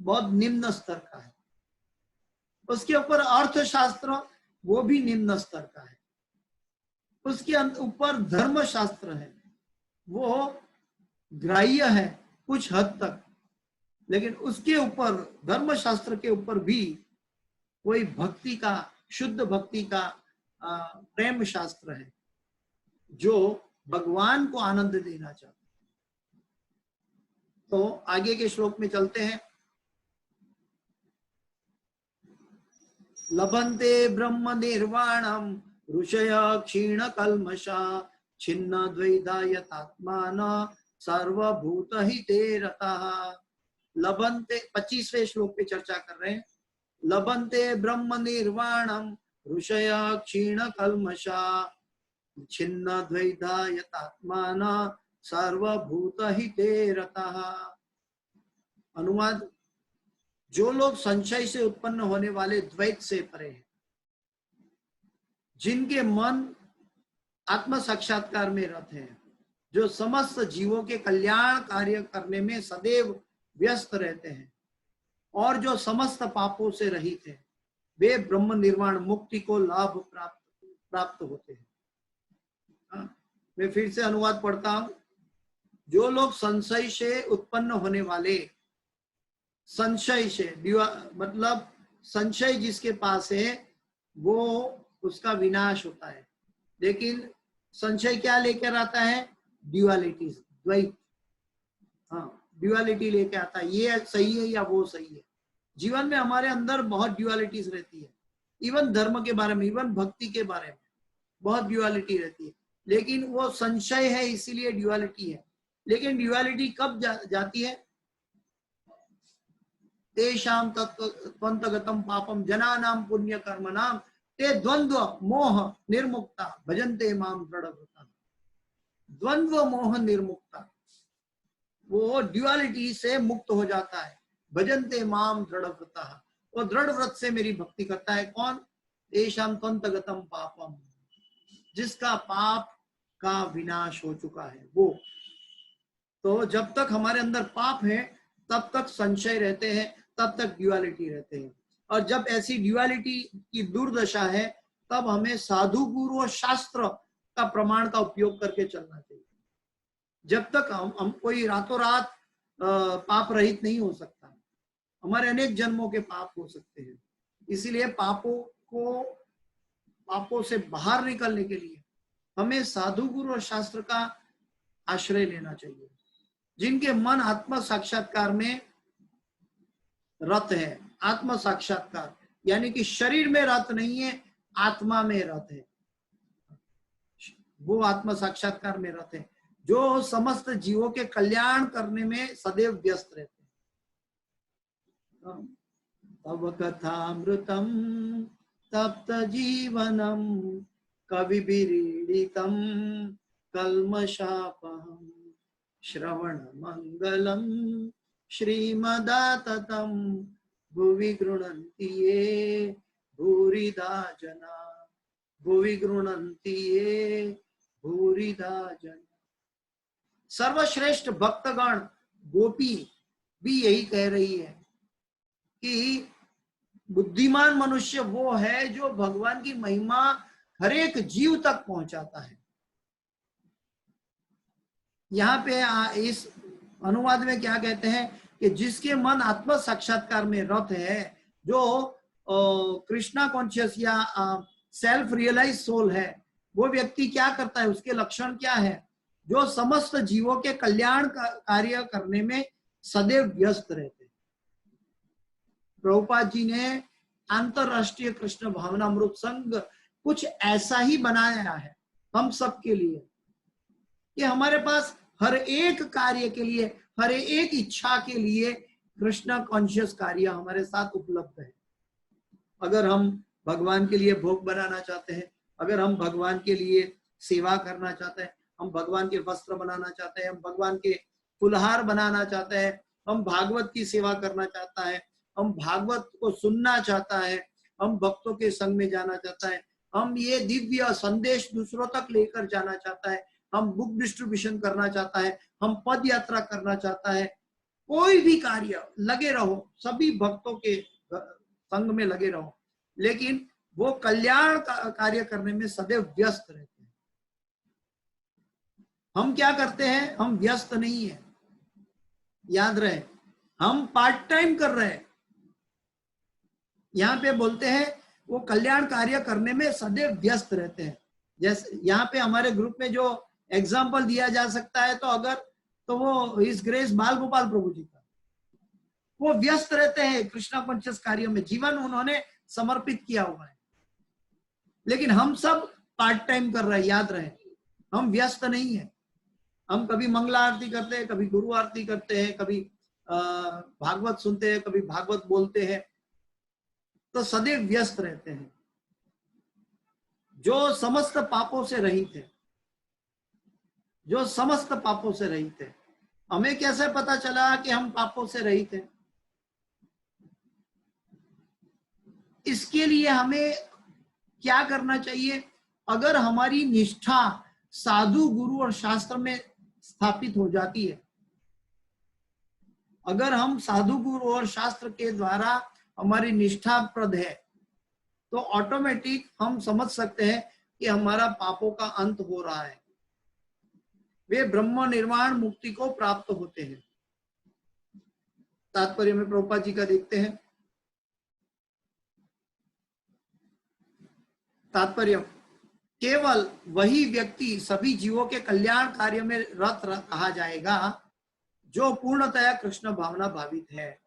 बहुत निम्न स्तर का है, उसके ऊपर अर्थशास्त्र वो भी निम्न स्तर का है, उसके ऊपर धर्म शास्त्र है, वो ग्राह्य है कुछ हद तक, लेकिन उसके ऊपर धर्म शास्त्र के ऊपर भी कोई भक्ति का, शुद्ध भक्ति का प्रेम शास्त्र है, जो भगवान को आनंद देना चाहता है। तो आगे के श्लोक में चलते हैं। लभन्ते ब्रह्म निर्वाणम ऋषय क्षीण कल्मषा छिन्न द्वैधा यतात्मान सर्वभूत हिते रतः। लभन्ते 25वें श्लोक पे चर्चा कर रहे हैं। लभन्ते ब्रह्म निर्वाणम ऋषय क्षीण कल्मषा छिन्न द्वैधा यतात्मान सर्वभूत हिते रतः। अनुवाद, जो लोग संशय से उत्पन्न होने वाले द्वैत से परे हैं, जिनके मन आत्म साक्षात्कार में रत है, जो समस्त जीवों के कल्याण कार्य करने में सदैव व्यस्त रहते हैं और जो समस्त पापों से रहित हैं, वे ब्रह्म निर्वाण मुक्ति को लाभ प्राप्त होते हैं। मैं फिर से अनुवाद पढ़ता हूं। जो लोग संशय से उत्पन्न होने वाले, संशय से मतलब संशय जिसके पास है वो उसका विनाश होता है, लेकिन संशय क्या लेकर आता है? ड्युअलिटी, द्वैत। हाँ, ड्युअलिटी लेके आता है, ये सही है या वो सही है। जीवन में हमारे अंदर बहुत ड्युअलिटीज रहती है, इवन धर्म के बारे में, इवन भक्ति के बारे में बहुत ड्युअलिटी रहती है, लेकिन वो संशय है इसीलिए ड्युअलिटी है। लेकिन ड्युअलिटी कब जाती है? तेषां त्वन्तगतं पापम जनानां पुण्य कर्मणां ते द्वंद्व मोह निर्मुक्ता भजन्ते मां दृढ़व्रता। द्वंद्व मोह निर्मुक्ता, वो ड्युअलिटी से मुक्त हो जाता है। भजन्ते मां दृढ़व्रता, वो दृढ़ व्रत से मेरी भक्ति करता है। कौन? तेषां त्वन्तगतं पापम, जिसका पाप का विनाश हो चुका है वो। तो जब तक हमारे अंदर पाप है तब तक संशय रहते हैं, तब तक ड्युअलिटी रहते हैं, और जब ऐसी ड्युअलिटी की दुर्दशा है तब हमें साधु गुरु और शास्त्र का प्रमाण का उपयोग करके चलना चाहिए। जब तक हम कोई रातों रात पाप रहित नहीं हो सकता, हमारे अनेक जन्मों के पाप हो सकते हैं। इसीलिए पापों से बाहर निकलने के लिए हमें साधु गुरु और शास्त्र का आश्रय लेना चाहिए, जिनके मन आत्म साक्षात्कार में रत है। आत्म साक्षात्कार यानी कि शरीर में रत नहीं है, आत्मा में रत है, वो आत्म साक्षात्कार में रत है, जो समस्त जीवों के कल्याण करने में सदैव व्यस्त रहते हैं। तव कथामृतम तप्त जीवनम कविभिरीडितम कल्मषापहम श्रवण मंगलम श्रीमदाततं भुवि गृह्णन्ति ये भूरिदा जना, भुवि गृह्णन्ति ये भूरिदा जना। सर्वश्रेष्ठ भक्तगण गोपी भी यही कह रही है कि बुद्धिमान मनुष्य वो है जो भगवान की महिमा हर एक जीव तक पहुंचाता है। यहाँ पे इस अनुवाद में क्या कहते हैं कि जिसके मन आत्म साक्षात्कार में रत है, जो कृष्णा कॉन्शियस या सेल्फ रियलाइज सोल है, वो व्यक्ति क्या करता है, उसके लक्षण क्या है, जो समस्त जीवों के कल्याण का कार्य करने में सदैव व्यस्त रहते हैं। प्रभुपाद जी ने अंतरराष्ट्रीय कृष्ण भावनामृत संघ कुछ ऐसा ही बनाया है हम सब के लिए, कि हमारे पास हर एक कार्य के लिए, हर एक इच्छा के लिए कृष्णा कॉन्शियस कार्य हमारे साथ उपलब्ध है। अगर हम भगवान के लिए भोग बनाना चाहते हैं, अगर हम भगवान के लिए सेवा करना चाहते हैं, हम भगवान के वस्त्र बनाना चाहते हैं, हम भगवान के फुलहार बनाना चाहते हैं, हम भागवत की सेवा करना चाहता है, हम भागवत को सुनना चाहता है, हम भक्तों के संग में जाना चाहता है, हम ये दिव्य संदेश दूसरों तक लेकर जाना चाहता है, हम बुक डिस्ट्रीब्यूशन करना चाहता है, हम पद यात्रा करना चाहता है, कोई भी कार्य लगे रहो, सभी भक्तों के संग में लगे रहो, लेकिन वो कल्याण कार्य करने में सदैव व्यस्त रहते हैं। हम क्या करते हैं, हम व्यस्त नहीं है, याद रहे, हम पार्ट टाइम कर रहे हैं। यहाँ पे बोलते हैं वो कल्याण कार्य करने में सदैव व्यस्त रहते हैं। जैसे यहाँ पे हमारे ग्रुप में जो एग्जाम्पल दिया जा सकता है, तो वो हिज ग्रेस बाल गोपाल प्रभु जी का, वो व्यस्त रहते हैं कृष्णा कॉन्शियस कार्य में, जीवन उन्होंने समर्पित किया हुआ है। लेकिन हम सब पार्ट टाइम कर रहे हैं, याद रहे, हम व्यस्त नहीं है। हम कभी मंगला आरती करते हैं, कभी गुरु आरती करते हैं, कभी भागवत सुनते हैं, कभी भागवत बोलते हैं, तो सदैव व्यस्त रहते हैं। जो समस्त पापों से रहित है, जो समस्त पापों से रहित है। हमें कैसे पता चला कि हम पापों से रहित हैं? इसके लिए हमें क्या करना चाहिए? अगर हमारी निष्ठा साधु गुरु और शास्त्र में स्थापित हो जाती है, अगर हम साधु गुरु और शास्त्र के द्वारा हमारी निष्ठा प्रद है, तो ऑटोमेटिक हम समझ सकते हैं कि हमारा पापों का अंत हो रहा है, वे ब्रह्म निर्वाण मुक्ति को प्राप्त होते हैं। तात्पर्य में प्रभुपाद जी का देखते हैं। तात्पर्य, केवल वही व्यक्ति सभी जीवों के कल्याण कार्य में रत कहा जाएगा जो पूर्णतया कृष्ण भावना भावित है।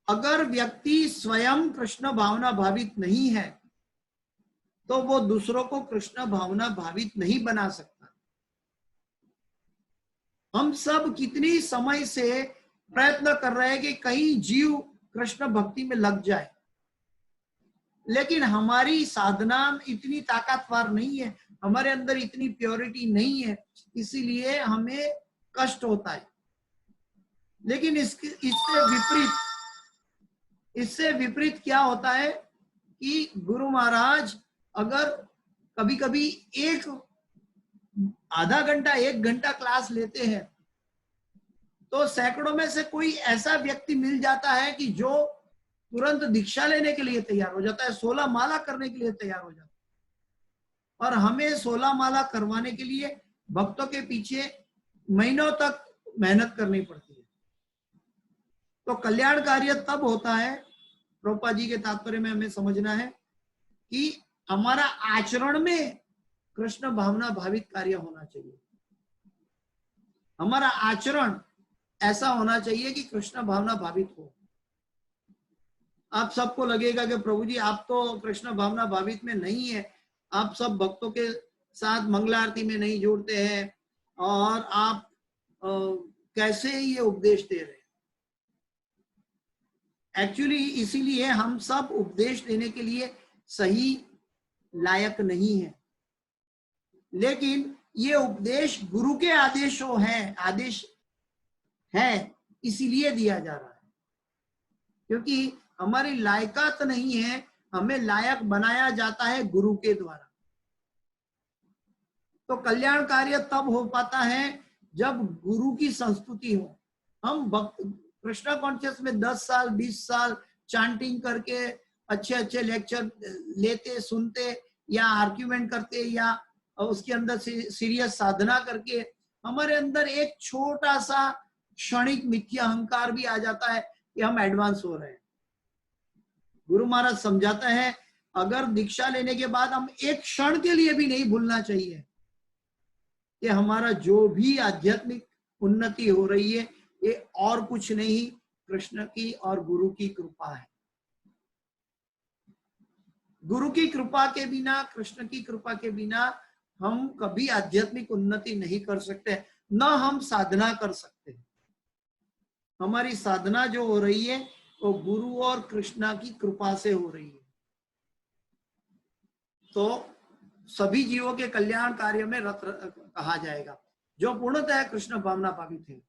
अगर व्यक्ति स्वयं कृष्ण भावना भावित नहीं है, तो वो दूसरों को कृष्ण भावना भावित नहीं बना सकता। हम सब कितनी समय से प्रयत्न कर रहे हैं कि कहीं जीव कृष्ण भक्ति में लग जाए, लेकिन हमारी साधना इतनी ताकतवर नहीं है, हमारे अंदर इतनी प्योरिटी नहीं है, इसीलिए हमें कष्ट होता है। लेकिन इससे विपरीत क्या होता है कि गुरु महाराज अगर कभी कभी आधा घंटा 1 घंटा क्लास लेते हैं, तो सैकड़ों में से कोई ऐसा व्यक्ति मिल जाता है कि जो तुरंत दीक्षा लेने के लिए तैयार हो जाता है, 16 माला करने के लिए तैयार हो जाता है। और हमें 16 माला करवाने के लिए भक्तों के पीछे महीनों तक मेहनत करनी पड़ती है। तो कल्याण कार्य तब होता है, प्रभुपाद जी के तात्पर्य में हमें समझना है कि हमारा आचरण में कृष्ण भावना भावित कार्य होना चाहिए। हमारा आचरण ऐसा होना चाहिए कि कृष्ण भावना भावित हो। आप सबको लगेगा कि प्रभु जी आप तो कृष्ण भावना भावित में नहीं है, आप सब भक्तों के साथ मंगला आरती में नहीं जुड़ते हैं, और आप कैसे ये उपदेश दे रहे हैं। एक्चुअली इसीलिए हम सब उपदेश देने के लिए सही लायक नहीं है, लेकिन ये उपदेश गुरु के आदेश है, इसीलिए दिया जा रहा है, क्योंकि हमारी लायकात नहीं है, हमें लायक बनाया जाता है गुरु के द्वारा। तो कल्याण कार्य तब हो पाता है जब गुरु की संस्तुति हो। हम कृष्णा कॉन्शियस में 10 साल 20 साल चांटिंग करके अच्छे अच्छे लेक्चर लेते सुनते या आर्ग्यूमेंट करते या उसके अंदर सीरियस साधना करके हमारे अंदर एक छोटा सा क्षणिक मिथ्या अहंकार भी आ जाता है कि हम एडवांस हो रहे हैं। गुरु महाराज समझाता है, अगर दीक्षा लेने के बाद हम एक क्षण के लिए भी नहीं भूलना चाहिए कि हमारा जो भी आध्यात्मिक उन्नति हो रही है ये और कुछ नहीं, कृष्ण की और गुरु की कृपा है। गुरु की कृपा के बिना, कृष्ण की कृपा के बिना हम कभी आध्यात्मिक उन्नति नहीं कर सकते, न हम साधना कर सकते। हमारी साधना जो हो रही है वो गुरु और कृष्णा की कृपा से हो रही है। तो सभी जीवों के कल्याण कार्य में रत कहा जाएगा, जो पूर्णतः कृष्ण भावना भावित है।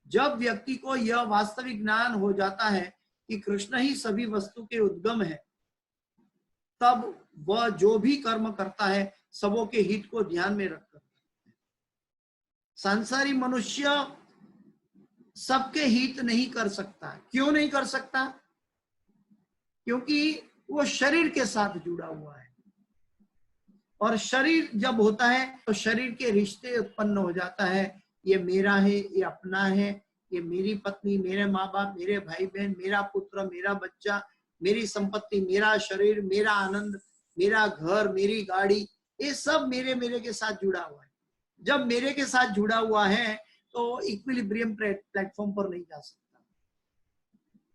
जब व्यक्ति को यह वास्तविक ज्ञान हो जाता है कि कृष्ण ही सभी वस्तु के उद्गम है, तब वह जो भी कर्म करता है सबों के हित को ध्यान में रखकर। सांसारिक मनुष्य सबके हित नहीं कर सकता। क्यों नहीं कर सकता? क्योंकि वो शरीर के साथ जुड़ा हुआ है, और शरीर जब होता है तो शरीर के रिश्ते उत्पन्न हो जाता है। ये मेरा है, ये अपना है, ये मेरी पत्नी, मेरे माँ बाप, मेरे भाई बहन, मेरा पुत्र, मेरा बच्चा, मेरी संपत्ति, मेरा शरीर, मेरा आनंद, मेरा घर, मेरी गाड़ी, ये सब मेरे के साथ जुड़ा हुआ है। जब मेरे के साथ जुड़ा हुआ है तो इक्विलिब्रियम प्लेटफॉर्म पर नहीं जा सकता।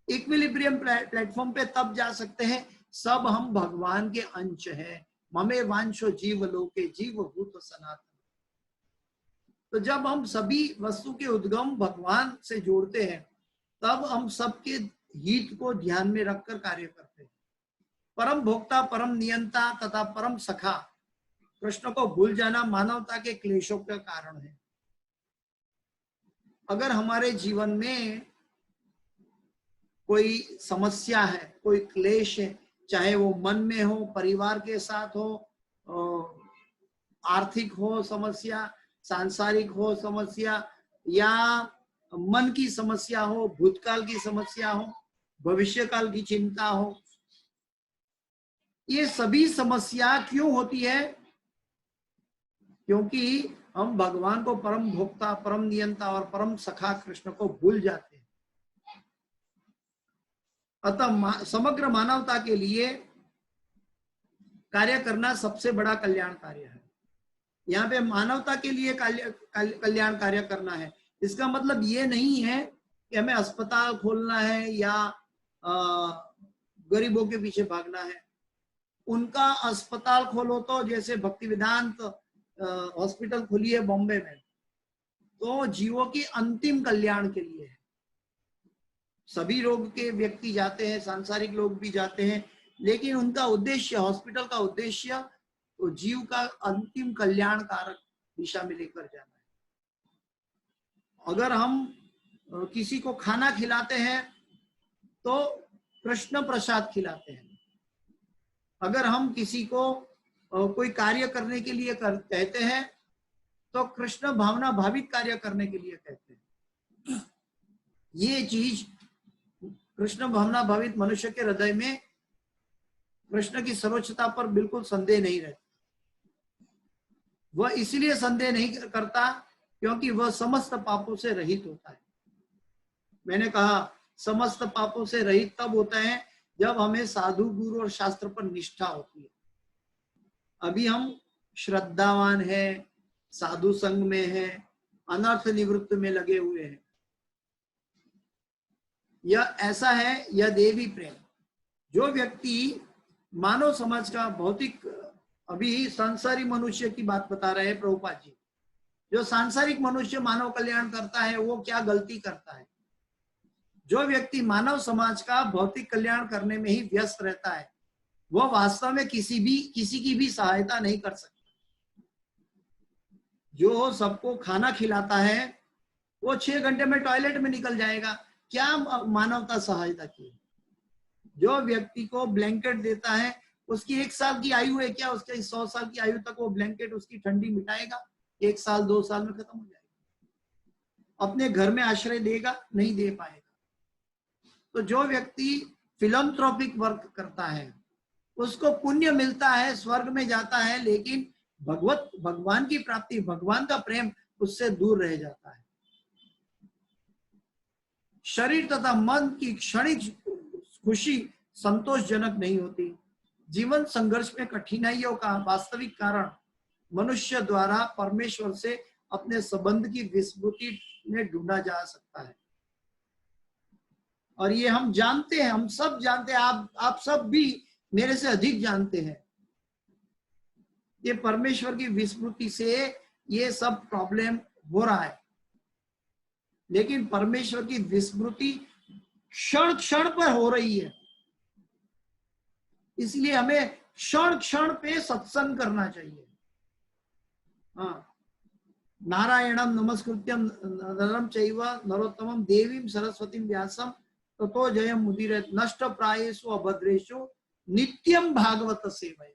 इक्विलिब्रियम प्लेटफॉर्म पे तब जा सकते हैं सब हम भगवान के अंश हैं। ममे वांशो जीव लोके जीव भूत सनातन। तो जब हम सभी वस्तु के उद्गम भगवान से जोड़ते हैं तब हम सबके हित को ध्यान में रखकर कार्य करते हैं। परम भोक्ता, परम नियंता तथा परम सखा कृष्ण को भूल जाना मानवता के क्लेशों का कारण है। अगर हमारे जीवन में कोई समस्या है, कोई क्लेश है, चाहे वो मन में हो, परिवार के साथ हो, आर्थिक हो समस्या, सांसारिक हो समस्या, या मन की समस्या हो, भूतकाल की समस्या हो, भविष्य काल की चिंता हो, ये सभी समस्या क्यों होती है? क्योंकि हम भगवान को परम भोक्ता, परम नियंता और परम सखा कृष्ण को भूल जाते हैं। अतः समग्र मानवता के लिए कार्य करना सबसे बड़ा कल्याण कार्य है। यहाँ पे मानवता के लिए कल्याण कार्य करना है। इसका मतलब ये नहीं है कि हमें अस्पताल खोलना है या गरीबों के पीछे भागना है। उनका अस्पताल खोलो तो जैसे भक्ति वेदांत हॉस्पिटल खुली है बॉम्बे में, तो जीवों की अंतिम कल्याण के लिए है। सभी रोग के व्यक्ति जाते हैं, सांसारिक लोग भी जाते हैं, लेकिन उनका उद्देश्य, हॉस्पिटल का उद्देश्य तो जीव का अंतिम कल्याणकारक दिशा में लेकर जाना है। अगर हम किसी को खाना खिलाते हैं तो कृष्ण प्रसाद खिलाते हैं। अगर हम किसी को कोई कार्य करने के लिए कहते हैं तो कृष्ण भावना भावित कार्य करने के लिए कहते हैं। ये चीज कृष्ण भावना भावित मनुष्य के हृदय में कृष्ण की सर्वोच्चता पर बिल्कुल संदेह नहीं रहता। वह इसलिए संदेह नहीं करता क्योंकि वह समस्त पापों से रहित होता है। मैंने कहा समस्त पापों से रहित तब होता है जब हमें साधु, गुरु और शास्त्र पर निष्ठा होती है। अभी हम श्रद्धावान हैं, साधु संग में हैं, अनर्थ निवृत्त में लगे हुए हैं। यह ऐसा है, यह देवी प्रेम। जो व्यक्ति मानव समाज का भौतिक, अभी सांसारिक मनुष्य की बात बता रहे हैं प्रभुपाद जी, जो सांसारिक मनुष्य मानव कल्याण करता है वो क्या गलती करता है? जो व्यक्ति मानव समाज का भौतिक कल्याण करने में ही व्यस्त रहता है वह वास्तव में किसी की भी सहायता नहीं कर सकता। जो सबको खाना खिलाता है वो 6 घंटे में टॉयलेट में निकल जाएगा, क्या मानवता सहायता की? जो व्यक्ति को ब्लैंकेट देता है उसकी 1 साल की आयु है क्या? उसके 100 साल की आयु तक वो ब्लैंकेट उसकी ठंडी मिटाएगा? 1 साल 2 साल में खत्म हो जाएगा। अपने घर में आश्रय देगा? नहीं दे पाएगा। तो जो व्यक्ति फिलैंथ्रोपिक वर्क करता है उसको पुण्य मिलता है, स्वर्ग में जाता है, लेकिन भगवान की प्राप्ति, भगवान का प्रेम उससे दूर रह जाता है। शरीर तथा मन की क्षणिक खुशी संतोषजनक नहीं होती। जीवन संघर्ष में कठिनाइयों का वास्तविक कारण मनुष्य द्वारा परमेश्वर से अपने संबंध की विस्मृति में ढूंढा जा सकता है। और ये हम जानते हैं, हम सब जानते हैं, आप सब भी मेरे से अधिक जानते हैं। ये परमेश्वर की विस्मृति से ये सब प्रॉब्लम हो रहा है। लेकिन परमेश्वर की विस्मृति क्षण क्षण पर हो रही है, इसलिए हमें क्षण क्षण पे सत्संग करना चाहिए। हाँ, नारायणम नमस्कृत्यम नरम चैव नरोत्तमम देवीं सरस्वतीं व्यासम ततो जयम मुदीरयेत् नष्ट प्रायेषु अभद्रेषु नित्यम भागवत सेवया।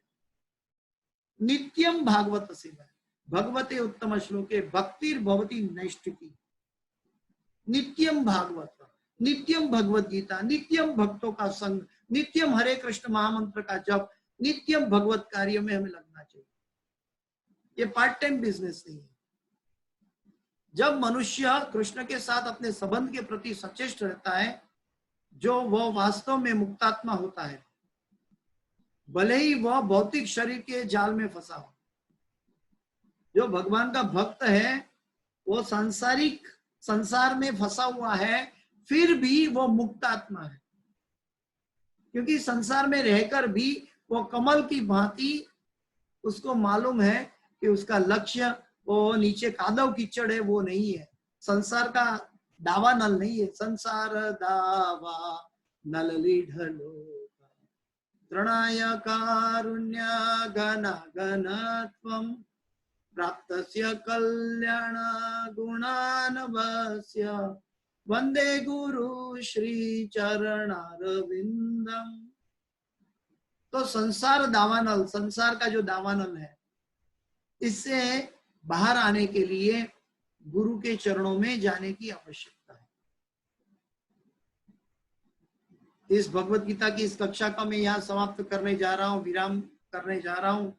नित्यम भागवत सेवया भगवते उत्तम श्लोके भक्तिर भवति नैष्ठिकी। नित्यम भागवत, नित्यम भगवत गीता, नित्यम भक्तों का संग, नित्यम हरे कृष्ण महामंत्र का जप, नित्यम भगवत कार्य में हमें लगना चाहिए। ये पार्ट टाइम बिजनेस नहीं है। जब मनुष्य कृष्ण के साथ अपने संबंध के प्रति सचेष्ट रहता है, जो वह वास्तव में मुक्तात्मा होता है, भले ही वह भौतिक शरीर के जाल में फंसा हो। जो भगवान का भक्त है वो सांसारिक संसार में फंसा हुआ है, फिर भी वो मुक्त आत्मा है, क्योंकि संसार में रहकर भी वो कमल की भांति उसको मालूम है कि उसका लक्ष्य वो नीचे कादव कीचड़ है, वो नहीं है। संसार का दावा नल नहीं है। संसार दावा नल लीढलो तृणाय कारुण्य घन घनत्वं प्राप्तस्य कल्याण गुणानवस्य वंदे गुरु श्री चरणारविंदम। तो संसार दावानल, संसार का जो दावानल है, इससे बाहर आने के लिए गुरु के चरणों में जाने की आवश्यकता है। इस भगवत गीता की इस कक्षा का मैं यहाँ समाप्त करने जा रहा हूँ, विराम करने जा रहा हूँ।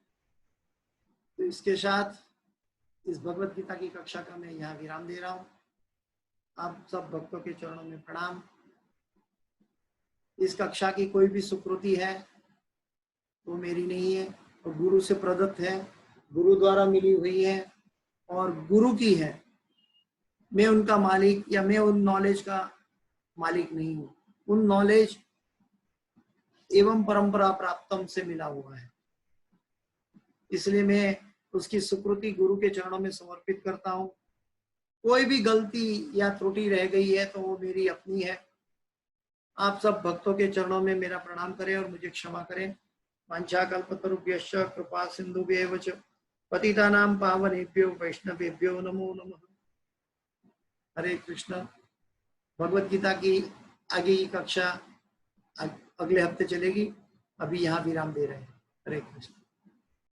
तो इसके साथ इस भगवत गीता की कक्षा का मैं यहाँ विराम दे रहा हूँ। आप सब भक्तों के चरणों में प्रणाम। इस कक्षा की कोई भी सुकृति है वो मेरी नहीं है, वो गुरु से प्रदत्त है, गुरु द्वारा मिली हुई है और गुरु की है। मैं उनका मालिक या मैं उन नॉलेज का मालिक नहीं हूँ। उन नॉलेज एवं परंपरा प्राप्तम से मिला हुआ है, इसलिए मैं उसकी सुकृति गुरु के चरणों में समर्पित करता हूँ। कोई भी गलती या त्रुटि रह गई है तो वो मेरी अपनी है। आप सब भक्तों के चरणों में मेरा प्रणाम करें और मुझे क्षमा करें। वाञ्छाकल्पतरुभ्यश्च कृपा सिन्धुभ्येव च पतितानां पावनेभ्यो वैष्णवेभ्यो नमो नमः। हरे कृष्ण। भगवत गीता की आगे की कक्षा अगले हफ्ते चलेगी। अभी यहाँ विराम दे रहे हैं। हरे कृष्ण।